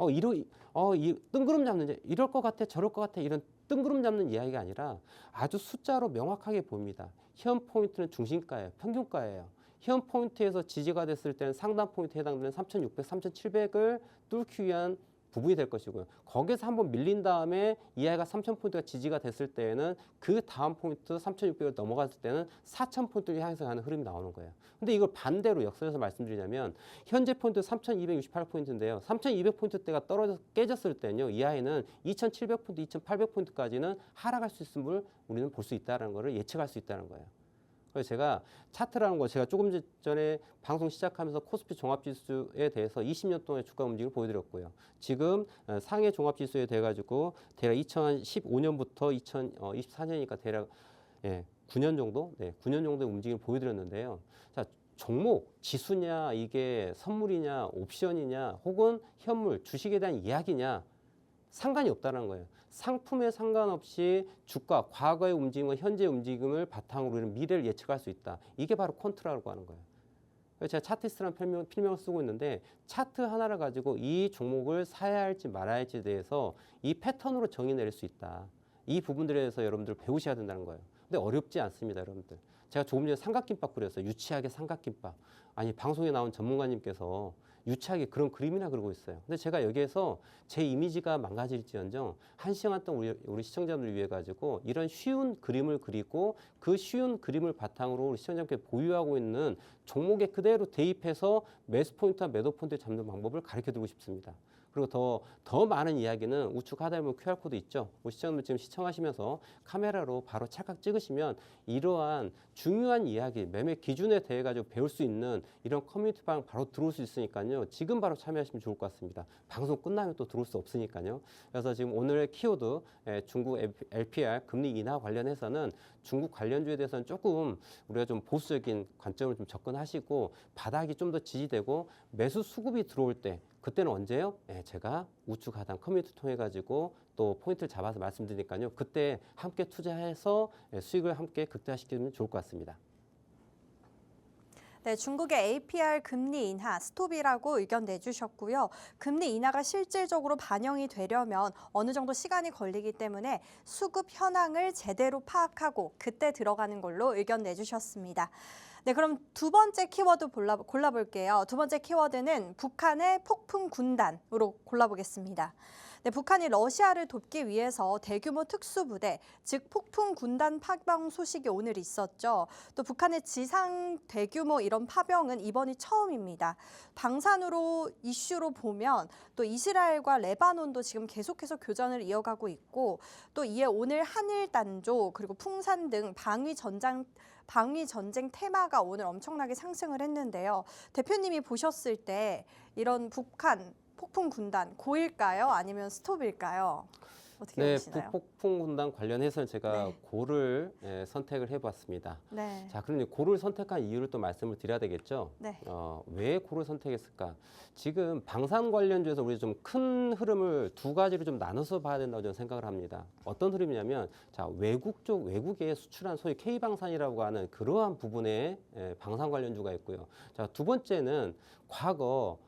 이 뜬구름 잡는, 이럴 것 같아, 저럴 것 같아, 이런 뜬구름 잡는 이야기가 아니라 아주 숫자로 명확하게 보입니다. 현 포인트는 중심가예요. 평균가예요. 현 포인트에서 지지가 됐을 때는 상단 포인트에 해당되는 3,600, 3,700을 뚫기 위한 부분이 될 것이고요. 거기서 한번 밀린 다음에 이 아이가 3,000포인트가 지지가 됐을 때에는 그 다음 포인트 3,600을 넘어갔을 때는 4,000포인트를 향해서 가는 흐름이 나오는 거예요. 근데 이걸 반대로 역설해서 말씀드리자면 현재 포인트 3,268포인트인데요. 3,200포인트대가 떨어져서 깨졌을 때는요. 이 아이는 2,700포인트, 2,800포인트까지는 하락할 수 있음을 우리는 볼 수 있다는 것을 예측할 수 있다는 거예요. 그래서 제가 차트라는 거 제가 조금 전에 방송 시작하면서 코스피 종합지수에 대해서 20년 동안의 주가 움직임을 보여드렸고요. 지금 상해 종합지수에 대해 가지고 대략 2015년부터 2024년이니까 대략 9년 정도, 9년 정도의 움직임을 보여드렸는데요. 자, 종목, 지수냐, 이게 선물이냐, 옵션이냐, 혹은 현물, 주식에 대한 이야기냐 상관이 없다는 거예요. 상품에 상관없이 주가, 과거의 움직임과 현재의 움직임을 바탕으로 우리는 미래를 예측할 수 있다. 이게 바로 퀀트라고 하는 거예요. 그래서 제가 차트리스트라는 필명을 쓰고 있는데 차트 하나를 가지고 이 종목을 사야 할지 말아야 할지에 대해서 이 패턴으로 정의 내릴 수 있다. 이 부분들에 대해서 여러분들 배우셔야 된다는 거예요. 근데 어렵지 않습니다, 여러분들. 제가 조금 전에 삼각김밥 그렸어요. 유치하게 삼각김밥. 아니, 방송에 나온 전문가님께서 유치하게 그런 그림이나 그리고 있어요. 근데 제가 여기에서 제 이미지가 망가질지언정 1시간 동안 우리 시청자분들 위해 가지고 이런 쉬운 그림을 그리고 그 쉬운 그림을 바탕으로 우리 시청자분께 보유하고 있는 종목에 그대로 대입해서 매수 포인트와 매도 포인트 잡는 방법을 가르쳐 드리고 싶습니다. 그리고 더 많은 이야기는 우측 하단에 보면 QR코드 있죠. 우리 시청자분들 지금 시청하시면서 카메라로 바로 찰칵 찍으시면 이러한 중요한 이야기, 매매 기준에 대해 가지고 배울 수 있는 이런 커뮤니티 방 바로 들어올 수 있으니까요. 지금 바로 참여하시면 좋을 것 같습니다. 방송 끝나면 또 들어올 수 없으니까요. 그래서 지금 오늘의 키워드 중국 LPR 금리 인하 관련해서는 중국 관련주에 대해서는 조금 우리가 좀 보수적인 관점을 좀 접근하시고 바닥이 좀 더 지지되고 매수 수급이 들어올 때 그때는 언제요? 제가 우측 하단 커뮤니티 통해 가지고 또 포인트를 잡아서 말씀드리니까요. 그때 함께 투자해서 수익을 함께 극대화시키면 좋을 것 같습니다. 네, 중국의 APR 금리 인하 스톱이라고 의견 내주셨고요. 금리 인하가 실질적으로 반영이 되려면 어느 정도 시간이 걸리기 때문에 수급 현황을 제대로 파악하고 그때 들어가는 걸로 의견 내주셨습니다. 네, 그럼 두 번째 키워드 골라볼게요. 두 번째 키워드는 북한의 폭풍 군단으로 골라보겠습니다. 네, 북한이 러시아를 돕기 위해서 대규모 특수부대, 즉 폭풍 군단 파병 소식이 오늘 있었죠. 또 북한의 지상 대규모 이런 파병은 이번이 처음입니다. 방산으로 이슈로 보면 또 이스라엘과 레바논도 지금 계속해서 교전을 이어가고 있고 또 이에 오늘 한일 단조 그리고 풍산 등 방위 전쟁 테마가 오늘 엄청나게 상승을 했는데요. 대표님이 보셨을 때 이런 북한 폭풍 군단 고일까요? 아니면 스톱일까요? 어떻게 보시나요? 북폭풍 군단 관련해서는 제가 네. 고를 선택을 해봤습니다. 네. 자, 그럼 고를 선택한 이유를 또 말씀을 드려야 되겠죠. 네. 왜 고를 선택했을까? 지금 방산 관련주에서 우리 좀 큰 흐름을 두 가지로 좀 나눠서 봐야 된다고 저는 생각을 합니다. 어떤 흐름이냐면, 자, 외국에 수출한 소위 K방산이라고 하는 그러한 부분의 방산 관련주가 있고요. 자, 두 번째는 과거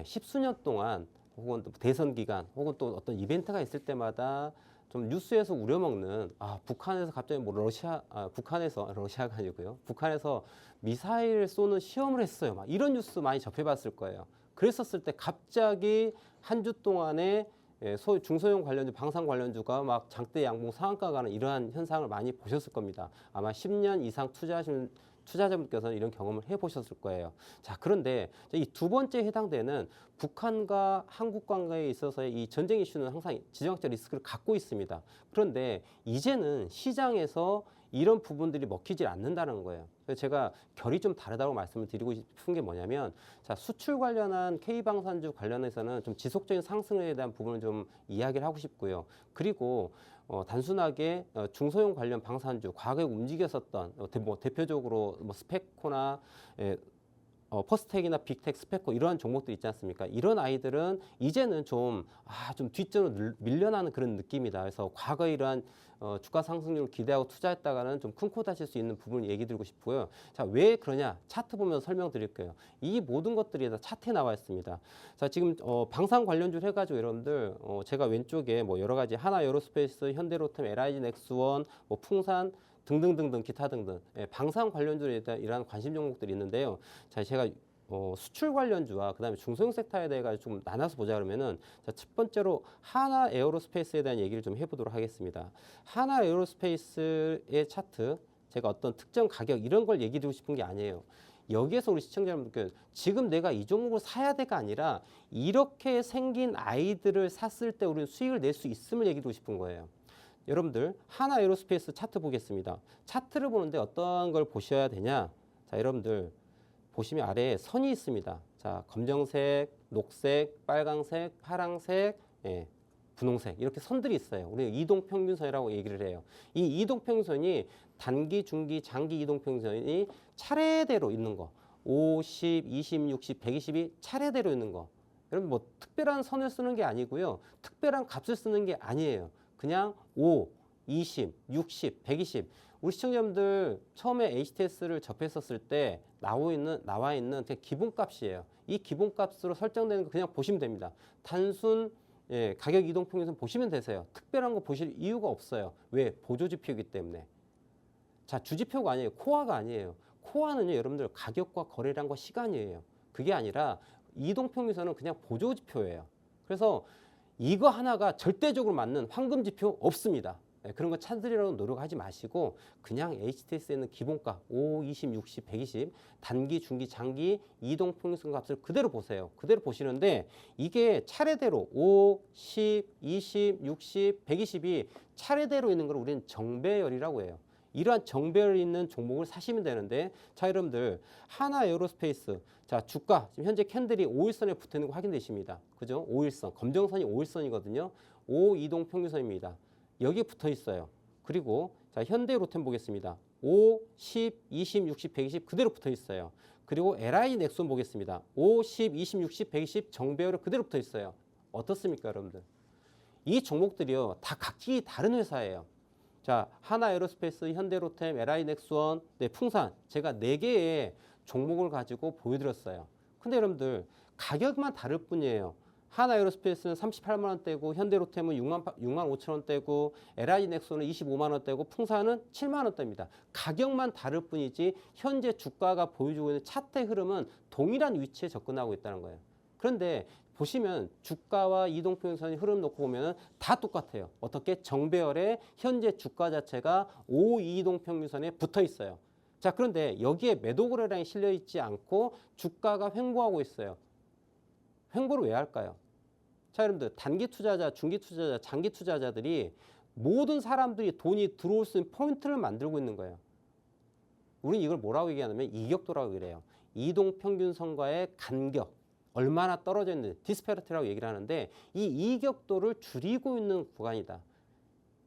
십수년 동안 혹은 대선 기간 혹은 또 어떤 이벤트가 있을 때마다 좀 뉴스에서 우려먹는 북한에서 갑자기 뭐 러시아가 아니고요. 북한에서 미사일 쏘는 시험을 했어요. 막 이런 뉴스 많이 접해봤을 거예요. 그랬었을 때 갑자기 한 주 동안에 중소형 관련주, 방산 관련주가 막 장대 양봉 상한가 가는 이러한 현상을 많이 보셨을 겁니다. 아마 10년 이상 투자하시는 투자자분께서는 이런 경험을 해보셨을 거예요. 자, 그런데 이 두 번째 해당되는 북한과 한국 관계에 있어서의 이 전쟁 이슈는 항상 지정학적 리스크를 갖고 있습니다. 그런데 이제는 시장에서 이런 부분들이 먹히질 않는다는 거예요. 그래서 제가 결이 좀 다르다고 말씀을 드리고 싶은 게 뭐냐면, 자, 수출 관련한 K방산주 관련해서는 좀 지속적인 상승에 대한 부분을 좀 이야기를 하고 싶고요. 그리고 단순하게 중소형 관련 방산주, 과거에 움직였었던 대표적으로 스페코나 퍼스텍이나 빅텍, 스페코 이러한 종목들 있지 않습니까? 이런 아이들은 이제는 좀 뒷전으로 밀려나는 그런 느낌이다. 그래서 과거에 이러한 주가 상승률을 기대하고 투자했다가는 좀 큰 코 다칠 수 있는 부분을 얘기 드리고 싶고요. 자, 왜 그러냐? 차트 보면서 설명드릴게요. 이 모든 것들이 다 차트에 나와 있습니다. 자, 지금 방산 관련주 해가지고 여러분들 제가 왼쪽에 뭐 여러 가지 하나 에어로스페이스, 현대로템, LIG 넥스원, 풍산 등등등등 기타 등등 방산 관련주에 대한 이러한 관심 종목들이 있는데요. 자, 제가 수출 관련주와 그다음에 중소형 섹터에 대해 가지고 좀 나눠서 보자 그러면은, 자, 첫 번째로 하나 에어로스페이스에 대한 얘기를 좀 해보도록 하겠습니다. 하나 에어로스페이스의 차트, 제가 어떤 특정 가격 이런 걸 얘기 드리고 싶은 게 아니에요. 여기에서 우리 시청자 여러분께 지금 내가 이 종목을 사야 돼가 아니라 이렇게 생긴 아이들을 샀을 때 우리는 수익을 낼 수 있음을 얘기 드리고 싶은 거예요. 여러분들 하나 에어로스페이스 차트 보겠습니다. 차트를 보는데 어떠한 걸 보셔야 되냐? 자, 여러분들 보시면 아래에 선이 있습니다. 자, 검정색, 녹색, 빨강색, 파랑색, 분홍색 이렇게 선들이 있어요. 우리 이동평균선이라고 얘기를 해요. 이 이동평균선이 단기, 중기, 장기 이동평균선이 차례대로 있는 거, 50, 20, 60, 120이 차례대로 있는 거. 여러분 뭐 특별한 선을 쓰는 게 아니고요. 특별한 값을 쓰는 게 아니에요. 그냥 5, 20, 60, 120. 우리 시청자분들 처음에 HTS를 접했었을 때 나와 있는 그냥 기본값이에요. 이 기본값으로 설정되는 거 그냥 보시면 됩니다. 단순 가격 이동평균선 보시면 되세요. 특별한 거 보실 이유가 없어요. 왜? 보조지표이기 때문에. 자, 주지표가 아니에요. 코어가 아니에요. 코어는요, 여러분들 가격과 거래량과 시간이에요. 그게 아니라 이동평균선은 그냥 보조지표예요. 그래서 이거 하나가 절대적으로 맞는 황금지표 없습니다. 그런 거 찾으려고 노력하지 마시고 그냥 HTS에 있는 기본값 5, 20, 60, 120 단기, 중기, 장기 이동평균선 값을 그대로 보세요. 그대로 보시는데 이게 차례대로 5, 10, 20, 60, 120이 차례대로 있는 걸 우리는 정배열이라고 해요. 이러한 정배열이 있는 종목을 사시면 되는데, 자, 여러분들 하나 에어로스페이스, 자, 주가 지금 현재 캔들이 5일선에 붙어 있는 거 확인되십니다. 그죠? 5일선 검정선이 5일선이거든요. 5 이동 평균선입니다. 여기에 붙어 있어요. 그리고 자, 현대로템 보겠습니다. 5, 10, 20, 60, 120 그대로 붙어 있어요. 그리고 LI 넥슨 보겠습니다. 5, 10, 20, 60, 120 정배열로 그대로 붙어 있어요. 어떻습니까, 여러분들? 이 종목들이요, 다 각기 다른 회사예요. 자, 하나 에어로스페이스, 현대로템, LI 넥스원, 풍산, 제가 4개의 종목을 가지고 보여드렸어요. 근데 여러분들 가격만 다를 뿐이에요. 하나 에어로스페이스는 38만 원대고, 현대로템은 6만 5천 원대고, LI 넥스원은 25만 원대고, 풍산은 7만 원대입니다. 가격만 다를 뿐이지 현재 주가가 보여주고 있는 차트의 흐름은 동일한 위치에 접근하고 있다는 거예요. 그런데 보시면 주가와 이동평균선의 흐름 놓고 보면 다 똑같아요. 어떻게? 정배열에 현재 주가 자체가 5 이동평균선에 붙어 있어요. 자, 그런데 여기에 매도 거래량이 실려 있지 않고 주가가 횡보하고 있어요. 횡보를 왜 할까요? 자, 여러분들 단기 투자자, 중기 투자자, 장기 투자자들이 모든 사람들이 돈이 들어올 수 있는 포인트를 만들고 있는 거예요. 우리는 이걸 뭐라고 얘기하냐면 이격도라고 그래요. 이동평균선과의 간격. 얼마나 떨어져 있는지 디스페리티라고 얘기를 하는데, 이 이격도를 줄이고 있는 구간이다.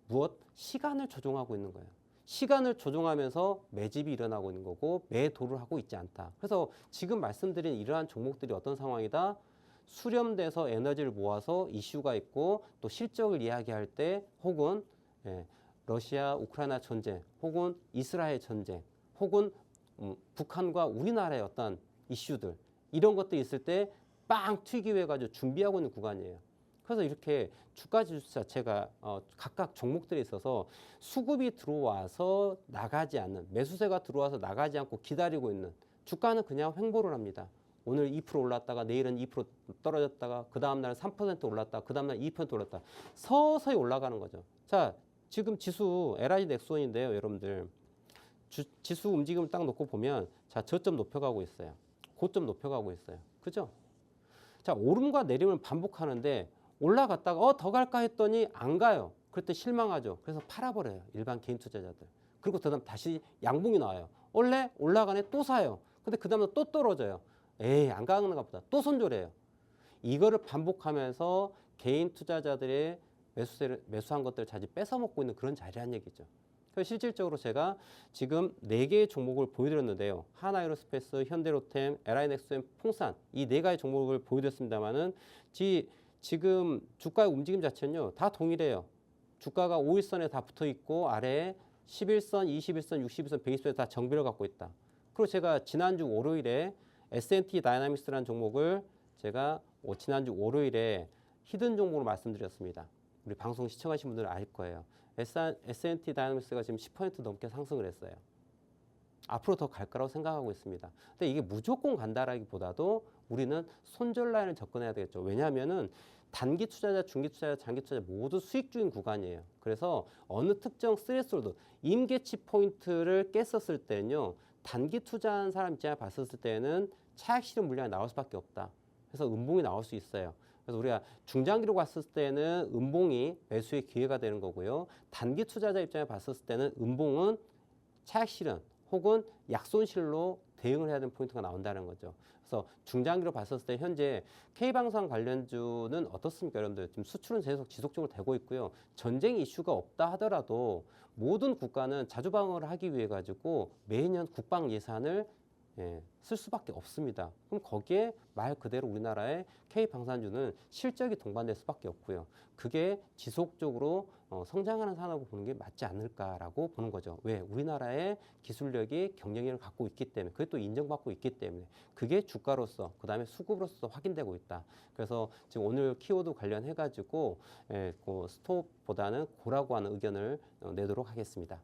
무엇? 시간을 조종하고 있는 거예요. 시간을 조종하면서 매집이 일어나고 있는 거고 매도를 하고 있지 않다. 그래서 지금 말씀드린 이러한 종목들이 어떤 상황이다? 수렴돼서 에너지를 모아서 이슈가 있고 또 실적을 이야기할 때, 혹은 러시아 우크라이나 전쟁, 혹은 이스라엘 전쟁, 혹은 북한과 우리나라의 어떤 이슈들, 이런 것들이 있을 때 빵 튀기 위해 가지고 준비하고 있는 구간이에요. 그래서 이렇게 주가 지수 자체가 각각 종목들에 있어서 수급이 들어와서 나가지 않는, 매수세가 들어와서 나가지 않고 기다리고 있는, 주가는 그냥 횡보를 합니다. 오늘 2% 올랐다가 내일은 2% 떨어졌다가 그 다음 날은 3% 올랐다가 그 다음 날 2% 올랐다. 서서히 올라가는 거죠. 자, 지금 지수 LIG 넥스원인데요, 여러분들. 지수 움직임을 딱 놓고 보면 자, 저점 높여가고 있어요. 고점 높여가고 있어요. 그죠? 자, 오름과 내림을 반복하는데 올라갔다가 더 갈까 했더니 안 가요. 그럴 때 실망하죠. 그래서 팔아버려요. 일반 개인 투자자들. 그리고 그다음 다시 양봉이 나와요. 원래 올라가네 또 사요. 근데 그 다음에 또 떨어져요. 에이, 안 가는가 보다. 또 손절해요. 이거를 반복하면서 개인 투자자들의 매수한 것들을 자주 뺏어먹고 있는 그런 자리란 얘기죠. 그래서 실질적으로 제가 지금 4개의 종목을 보여드렸는데요. 하나에로스페이스, 현대로템, LI넥스엠, 풍산 이 4가지 종목을 보여드렸습니다만은 지금 주가의 움직임 자체는요. 다 동일해요. 주가가 5일선에 다 붙어 있고 아래에 11선, 21선, 61선, 120선에 다 정비를 갖고 있다. 그리고 제가 지난주 월요일에 S&T 다이나믹스라는 종목을 제가 지난주 월요일에 히든 종목으로 말씀드렸습니다. 우리 방송 시청하신 분들은 알 거예요. S&T 다이나믹스가 지금 10% 넘게 상승을 했어요. 앞으로 더 갈 거라고 생각하고 있습니다. 근데 이게 무조건 간다라기보다도 우리는 손절 라인을 접근해야 되겠죠. 왜냐하면은 단기 투자자, 중기 투자자, 장기 투자자 모두 수익 중인 구간이에요. 그래서 어느 특정 스레스홀드, 임계치 포인트를 깼었을 때는요. 단기 투자한 사람 입장에 봤을 때는 차익 실현 물량이 나올 수밖에 없다. 그래서 음봉이 나올 수 있어요. 그래서 우리가 중장기로 봤을 때는 음봉이 매수의 기회가 되는 거고요. 단기 투자자 입장에 봤을 때는 음봉은 차익 실현 혹은 약손실로 대응을 해야 되는 포인트가 나온다는 거죠. 그래서 중장기로 봤을 때 현재 K방산 관련주는 어떻습니까, 여러분들? 지금 수출은 계속 지속적으로 되고 있고요. 전쟁 이슈가 없다 하더라도 모든 국가는 자주방어를 하기 위해 가지고 매년 국방 예산을 쓸 수밖에 없습니다. 그럼 거기에 말 그대로 우리나라의 K방산주는 실적이 동반될 수밖에 없고요. 그게 지속적으로 성장하는 산업을 보는 게 맞지 않을까라고 보는 거죠. 왜? 우리나라의 기술력이 경쟁력을 갖고 있기 때문에 그게 또 인정받고 있기 때문에 그게 주가로서 그다음에 수급으로서 확인되고 있다. 그래서 지금 오늘 키워드 관련해 가지고 그 스톱보다는 고라고 하는 의견을 내도록 하겠습니다.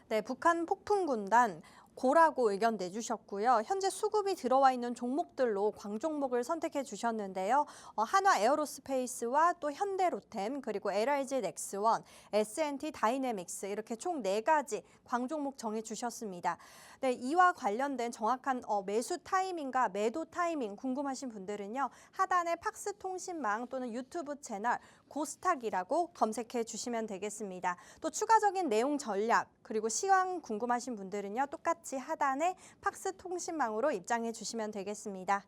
네, 북한 폭풍군단 고라고 의견 내주셨고요. 현재 수급이 들어와 있는 종목들로 광종목을 선택해 주셨는데요. 한화 에어로스페이스와 또 현대로템 그리고 LIG 넥스원, S&T 다이내믹스 이렇게 총 4가지 광종목 정해 주셨습니다. 네, 이와 관련된 정확한 매수 타이밍과 매도 타이밍 궁금하신 분들은요. 하단의 팍스통신망 또는 유튜브 채널 고스탁이라고 검색해 주시면 되겠습니다. 또 추가적인 내용 전략 그리고 시황 궁금하신 분들은요. 똑같이 하단의 팍스통신망으로 입장해 주시면 되겠습니다.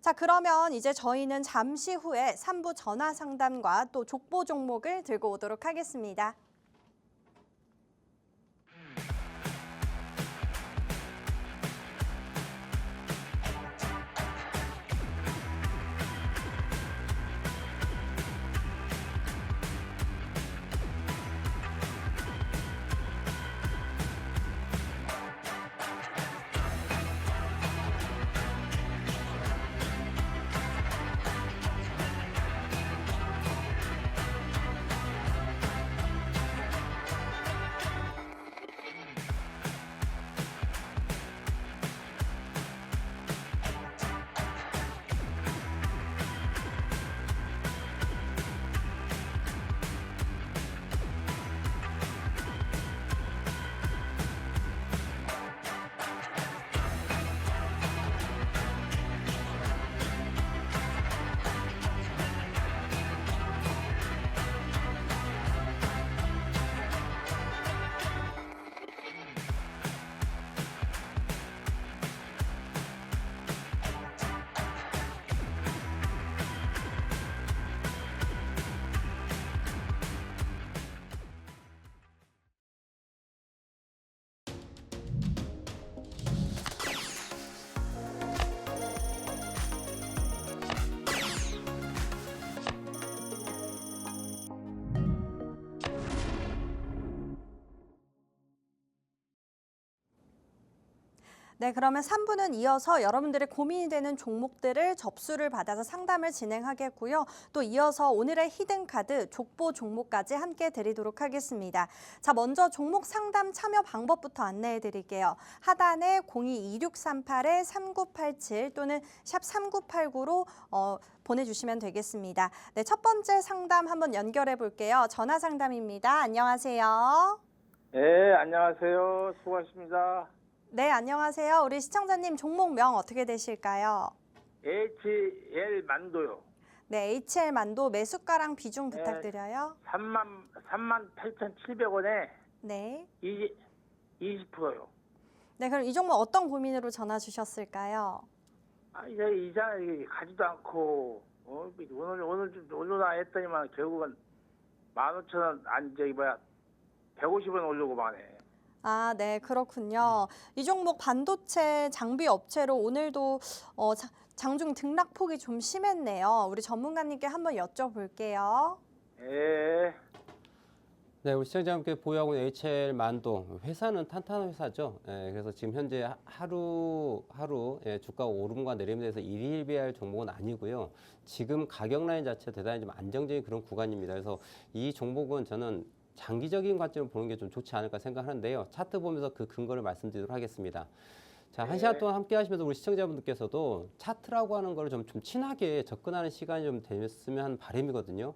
자, 그러면 이제 저희는 잠시 후에 3부 전화 상담과 또 족보 종목을 들고 오도록 하겠습니다. 네, 그러면 3부는 이어서 여러분들의 고민이 되는 종목들을 접수를 받아서 상담을 진행하겠고요. 또 이어서 오늘의 히든카드 족보 종목까지 함께 드리도록 하겠습니다. 자, 먼저 종목 상담 참여 방법부터 안내해 드릴게요. 하단에 022638-3987 또는 샵 3989로 보내주시면 되겠습니다. 네, 첫 번째 상담 한번 연결해 볼게요. 전화 상담입니다. 안녕하세요. 네, 안녕하세요. 수고하십니다. 네, 안녕하세요. 우리 시청자님 종목명 어떻게 되실까요? HL 만도요. 네, HL 만도 매수가랑 비중 네. 부탁드려요. 38,700원에 네. 20%요. 네, 그럼 이 종목 어떤 고민으로 전화 주셨을까요? 이제 이장 가지도 않고 오늘 좀 올려놔 했더니만 결국은 15,000원 안 저기 뭐야 150원 올리고 마네. 아, 네, 그렇군요. 이 종목 반도체 장비 업체로 오늘도 장중 등락폭이 좀 심했네요. 우리 전문가님께 한번 여쭤볼게요. 예. 네, 우리 시청자분께 보유하고 있는 HL 만도 회사는 탄탄한 회사죠. 그래서 지금 현재 하루 주가 오름과 내림에 대해서 일희일비할 종목은 아니고요. 지금 가격 라인 자체 대단히 좀 안정적인 그런 구간입니다. 그래서 이 종목은 저는 장기적인 관점으로 보는 게 좀 좋지 않을까 생각하는데요. 차트 보면서 그 근거를 말씀드리도록 하겠습니다. 자, 한 시간 동안 함께 하시면서 우리 시청자분들께서도 차트라고 하는 걸 좀 친하게 접근하는 시간이 좀 됐으면 하는 바람이거든요.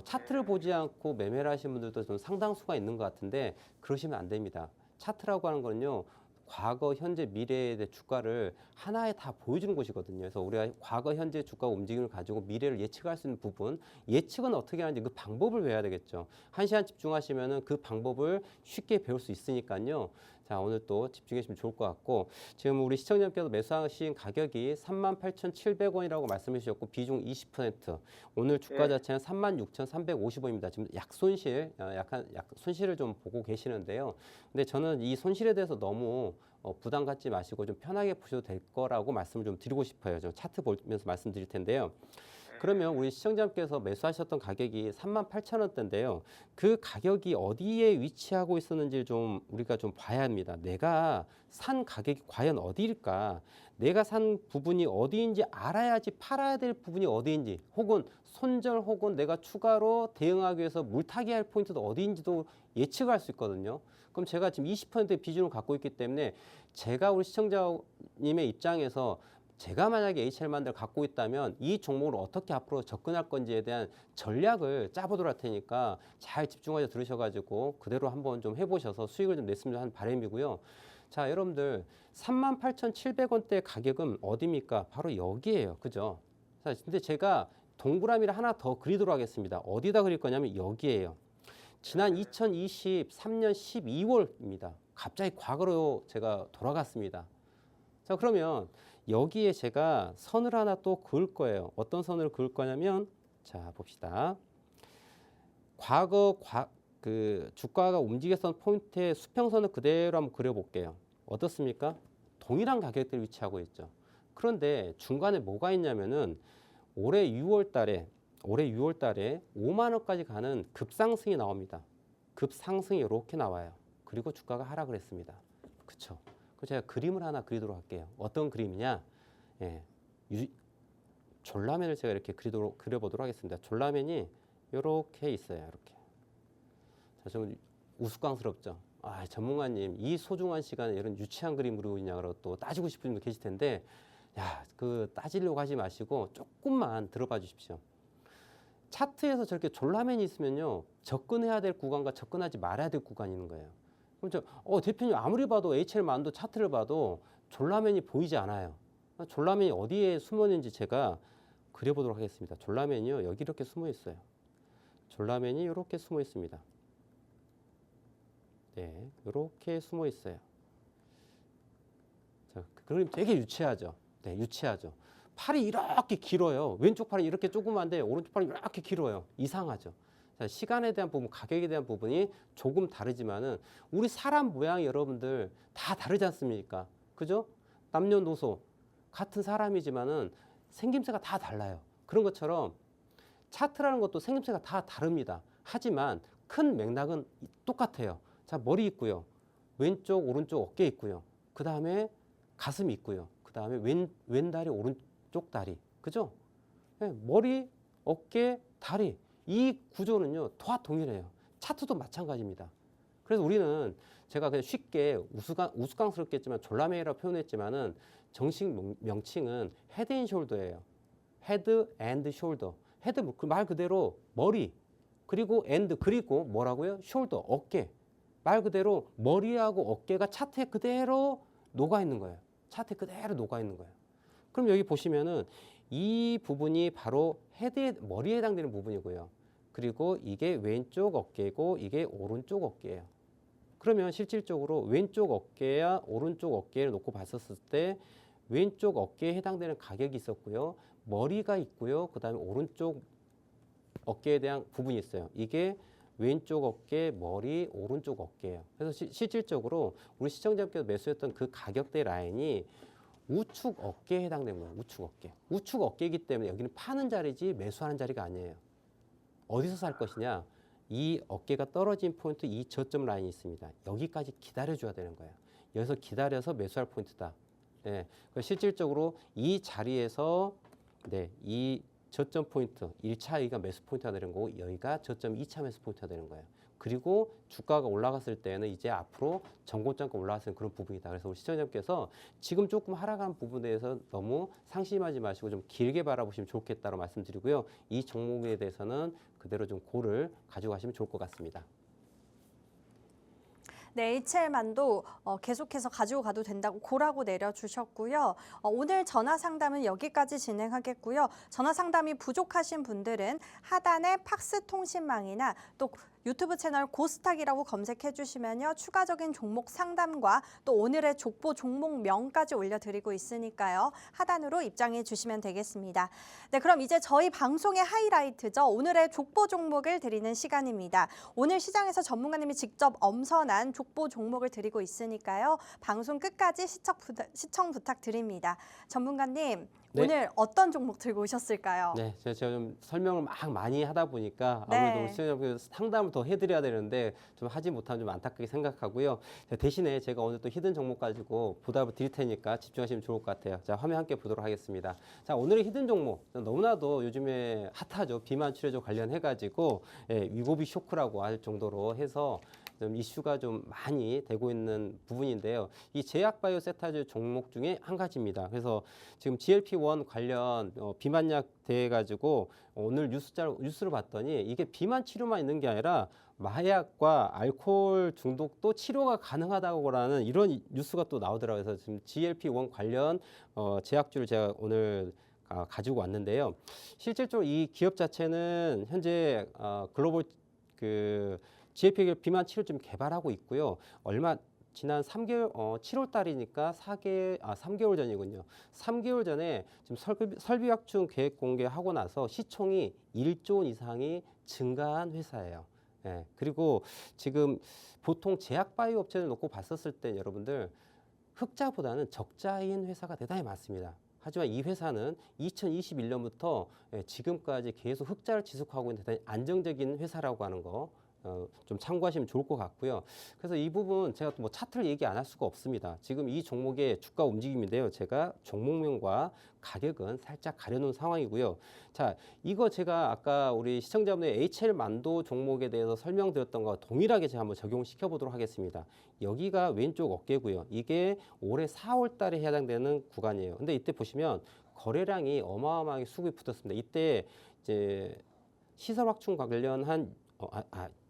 차트를 보지 않고 매매를 하시는 분들도 좀 상당수가 있는 것 같은데 그러시면 안 됩니다. 차트라고 하는 거는요. 과거, 현재, 미래의 주가를 하나에 다 보여주는 곳이거든요. 그래서 우리가 과거, 현재 주가 움직임을 가지고 미래를 예측할 수 있는 부분, 예측은 어떻게 하는지 그 방법을 배워야 되겠죠. 한 시간 집중하시면은 그 방법을 쉽게 배울 수 있으니까요. 자, 오늘 또 집중해 주시면 좋을 것 같고, 지금 우리 시청자님께서 매수하신 가격이 38,700원이라고 말씀해 주셨고, 비중 20%. 오늘 주가 네. 자체는 36,350원입니다. 지금 약손실, 약간 손실을 좀 보고 계시는데요. 근데 저는 이 손실에 대해서 너무 부담 갖지 마시고 좀 편하게 보셔도 될 거라고 말씀을 좀 드리고 싶어요. 좀 차트 보면서 말씀드릴 텐데요. 그러면 우리 시청자님께서 매수하셨던 가격이 38,000원대인데요. 그 가격이 어디에 위치하고 있었는지 좀 우리가 좀 봐야 합니다. 내가 산 가격이 과연 어디일까? 내가 산 부분이 어디인지 알아야지 팔아야 될 부분이 어디인지, 혹은 손절 혹은 내가 추가로 대응하기 위해서 물타기 할 포인트도 어디인지도 예측할 수 있거든요. 그럼 제가 지금 20%의 비중을 갖고 있기 때문에 제가 우리 시청자님의 입장에서 제가 만약에 HL만들 갖고 있다면 이 종목을 어떻게 앞으로 접근할 건지에 대한 전략을 짜보도록 할 테니까 잘 집중해서 들으셔가지고 그대로 한번 좀 해보셔서 수익을 좀 냈으면 하는 바람이고요. 자, 여러분들 38,700원대 가격은 어디입니까? 바로 여기에요. 그죠? 자, 근데 제가 동그라미를 하나 더 그리도록 하겠습니다. 어디다 그릴 거냐면 여기에요. 지난 2023년 12월입니다. 갑자기 과거로 제가 돌아갔습니다. 자, 그러면 여기에 제가 선을 하나 또 그을 거예요. 어떤 선을 그을 거냐면, 자, 봅시다. 과거 그 주가가 움직였던 포인트의 수평선을 그대로 한번 그려볼게요. 어떻습니까? 동일한 가격대를 위치하고 있죠. 그런데 중간에 뭐가 있냐면은 올해 6월 달에 5만 원까지 가는 급상승이 나옵니다. 급상승이 이렇게 나와요. 그리고 주가가 하락을 했습니다. 그렇죠? 그래서 제가 그림을 하나 그리도록 할게요. 어떤 그림이냐? 예, 졸라맨을 제가 이렇게 그려보도록 하겠습니다. 졸라맨이 이렇게 있어요. 이렇게. 자, 좀 우스꽝스럽죠? 아, 전문가님, 이 소중한 시간에 이런 유치한 그림 그리고 있냐고 또 따지고 싶은 분도 계실 텐데, 야, 그 따지려고 하지 마시고 조금만 들어봐 주십시오. 차트에서 저렇게 졸라맨이 있으면요, 접근해야 될 구간과 접근하지 말아야 될 구간이 있는 거예요. 그럼 대표님 아무리 봐도 HL 만도 차트를 봐도 졸라맨이 보이지 않아요. 졸라맨이 어디에 숨어 있는지 제가 그려보도록 하겠습니다. 졸라맨이요, 여기 이렇게 숨어 있어요. 졸라맨이 이렇게 숨어 있습니다. 네, 이렇게 숨어 있어요. 자, 그 그림 되게 유치하죠. 네, 유치하죠. 팔이 이렇게 길어요. 왼쪽 팔이 이렇게 조그만데 오른쪽 팔이 이렇게 길어요. 이상하죠. 자, 시간에 대한 부분, 가격에 대한 부분이 조금 다르지만은 우리 사람 모양이 여러분들 다 다르지 않습니까? 그죠? 남녀노소 같은 사람이지만은 생김새가 다 달라요. 그런 것처럼 차트라는 것도 생김새가 다 다릅니다. 하지만 큰 맥락은 똑같아요. 자, 머리 있고요. 왼쪽, 오른쪽 어깨 있고요. 그 다음에 가슴이 있고요. 그 다음에 왼 다리, 오른쪽 다리. 그죠? 네, 머리, 어깨, 다리. 이 구조는요, 다 동일해요. 차트도 마찬가지입니다. 그래서 우리는 제가 그냥 쉽게 우스꽝스럽겠지만 졸라매라고 표현했지만은 정식 명칭은 헤드 앤 숄더예요. 헤드 앤드 숄더. 헤드 말 그대로 머리, 그리고 앤드, 그리고 뭐라고요? 숄더, 어깨. 말 그대로 머리하고 어깨가 차트에 그대로 녹아 있는 거예요. 차트에 그대로 녹아 있는 거예요. 그럼 여기 보시면은 이 부분이 바로 머리에 해당되는 부분이고요. 그리고 이게 왼쪽 어깨고 이게 오른쪽 어깨예요. 그러면 실질적으로 왼쪽 어깨와 오른쪽 어깨를 놓고 봤었을 때 왼쪽 어깨에 해당되는 가격이 있었고요. 머리가 있고요. 그 다음에 오른쪽 어깨에 대한 부분이 있어요. 이게 왼쪽 어깨, 머리, 오른쪽 어깨예요. 그래서 실질적으로 우리 시청자분께서 매수했던 그 가격대 라인이 우측 어깨에 해당되는 거예요. 우측 어깨. 우측 어깨이기 때문에 여기는 파는 자리지 매수하는 자리가 아니에요. 어디서 살 것이냐? 이 어깨가 떨어진 포인트, 이 저점 라인이 있습니다. 여기까지 기다려줘야 되는 거예요. 여기서 기다려서 매수할 포인트다. 네. 실질적으로 이 자리에서 네, 이 저점 포인트, 1차 여기가 매수 포인트가 되는 거고 여기가 저점 2차 매수 포인트가 되는 거예요. 그리고 주가가 올라갔을 때는 이제 앞으로 전고점가 올라갔을 그런 부분이다. 그래서 우리 시청자님께서 지금 조금 하락한 부분에 대해서 너무 상심하지 마시고 좀 길게 바라보시면 좋겠다고 말씀드리고요. 이 종목에 대해서는 그대로 좀 고를 가지고 가시면 좋을 것 같습니다. 네, HL만도 계속해서 가지고 가도 된다고 고라고 내려주셨고요. 오늘 전화 상담은 여기까지 진행하겠고요. 전화 상담이 부족하신 분들은 하단에 팍스통신망이나 또 유튜브 채널 고스탁이라고 검색해 주시면요. 추가적인 종목 상담과 또 오늘의 족보 종목명까지 올려드리고 있으니까요. 하단으로 입장해 주시면 되겠습니다. 네, 그럼 이제 저희 방송의 하이라이트죠. 오늘의 족보 종목을 드리는 시간입니다. 오늘 시장에서 전문가님이 직접 엄선한 족보 종목을 드리고 있으니까요. 방송 끝까지 시청 부탁드립니다. 전문가님, 네. 오늘 어떤 종목 들고 오셨을까요? 네, 제가 좀 설명을 막 많이 하다 보니까 아무래도 네. 시청자분들 상담을 더 해드려야 되는데 좀 하지 못하면 좀 안타깝게 생각하고요. 대신에 제가 오늘 또 히든 종목 가지고 보답을 드릴 테니까 집중하시면 좋을 것 같아요. 자, 화면 함께 보도록 하겠습니다. 자, 오늘의 히든 종목 너무나도 요즘에 핫하죠. 비만 치료제 관련해가지고 위고비 쇼크라고 할 정도로 해서 좀 이슈가 좀 많이 되고 있는 부분인데요. 이 제약바이오 세타즈 종목 중에 한 가지입니다. 그래서 지금 GLP-1 관련 비만약 돼가지고 오늘 뉴스를 봤더니 이게 비만 치료만 있는 게 아니라 마약과 알코올 중독도 치료가 가능하다고라는 이런 뉴스가 또 나오더라고요. 그래서 지금 GLP-1 관련 제약주를 제가 오늘 가지고 왔는데요. 실질적으로 이 기업 자체는 현재 글로벌 GLP 비만 치료 좀 개발하고 있고요. 지난 3개월, 7월 달이니까 3개월 전이군요. 3개월 전에 지금 설비확충 계획 공개하고 나서 시총이 1조 원 이상이 증가한 회사예요. 예, 그리고 지금 보통 제약바이오 업체를 놓고 봤었을 때 여러분들 흑자보다는 적자인 회사가 대단히 많습니다. 하지만 이 회사는 2021년부터 지금까지 계속 흑자를 지속하고 있는 대단히 안정적인 회사라고 하는 거 좀 참고하시면 좋을 것 같고요. 그래서 이 부분 제가 뭐 차트를 얘기 안 할 수가 없습니다. 지금 이 종목의 주가 움직임인데요. 제가 종목명과 가격은 살짝 가려놓은 상황이고요. 자, 이거 제가 아까 우리 시청자분의 HL만도 종목에 대해서 설명드렸던 것과 동일하게 제가 한번 적용시켜 보도록 하겠습니다. 여기가 왼쪽 어깨고요. 이게 올해 4월 달에 해당되는 구간이에요. 근데 이때 보시면 거래량이 어마어마하게 수급이 붙었습니다. 이때 이제 시설 확충 관련한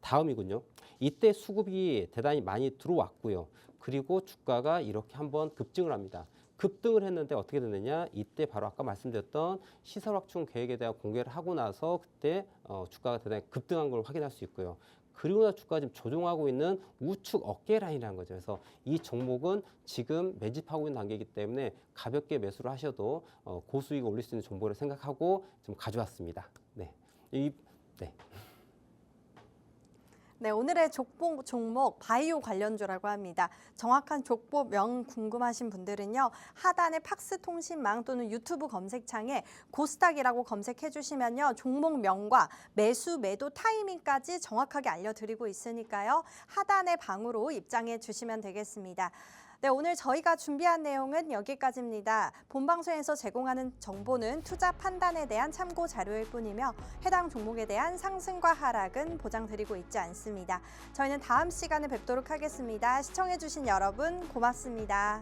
다음이군요. 이때 수급이 대단히 많이 들어왔고요. 그리고 주가가 이렇게 한번 급증을 합니다. 급등을 했는데 어떻게 됐느냐? 이때 바로 아까 말씀드렸던 시설 확충 계획에 대한 공개를 하고 나서 그때 주가가 대단히 급등한 걸 확인할 수 있고요. 그리고 나서 주가가 지금 조정하고 있는 우측 어깨 라인이라는 거죠. 그래서 이 종목은 지금 매집하고 있는 단계이기 때문에 가볍게 매수를 하셔도 고수익을 올릴 수 있는 종목을 생각하고 좀 가져왔습니다. 네. 네, 오늘의 족보 종목 바이오 관련주라고 합니다. 정확한 족보명 궁금하신 분들은요. 하단의 팍스통신망 또는 유튜브 검색창에 고스탁이라고 검색해 주시면요. 종목명과 매수, 매도 타이밍까지 정확하게 알려드리고 있으니까요. 하단의 방으로 입장해 주시면 되겠습니다. 네, 네, 오늘 저희가 준비한 내용은 여기까지입니다. 본방송에서 제공하는 정보는 투자 판단에 대한 참고 자료일 뿐이며 해당 종목에 대한 상승과 하락은 보장드리고 있지 않습니다. 저희는 다음 시간에 뵙도록 하겠습니다. 시청해주신 여러분 고맙습니다.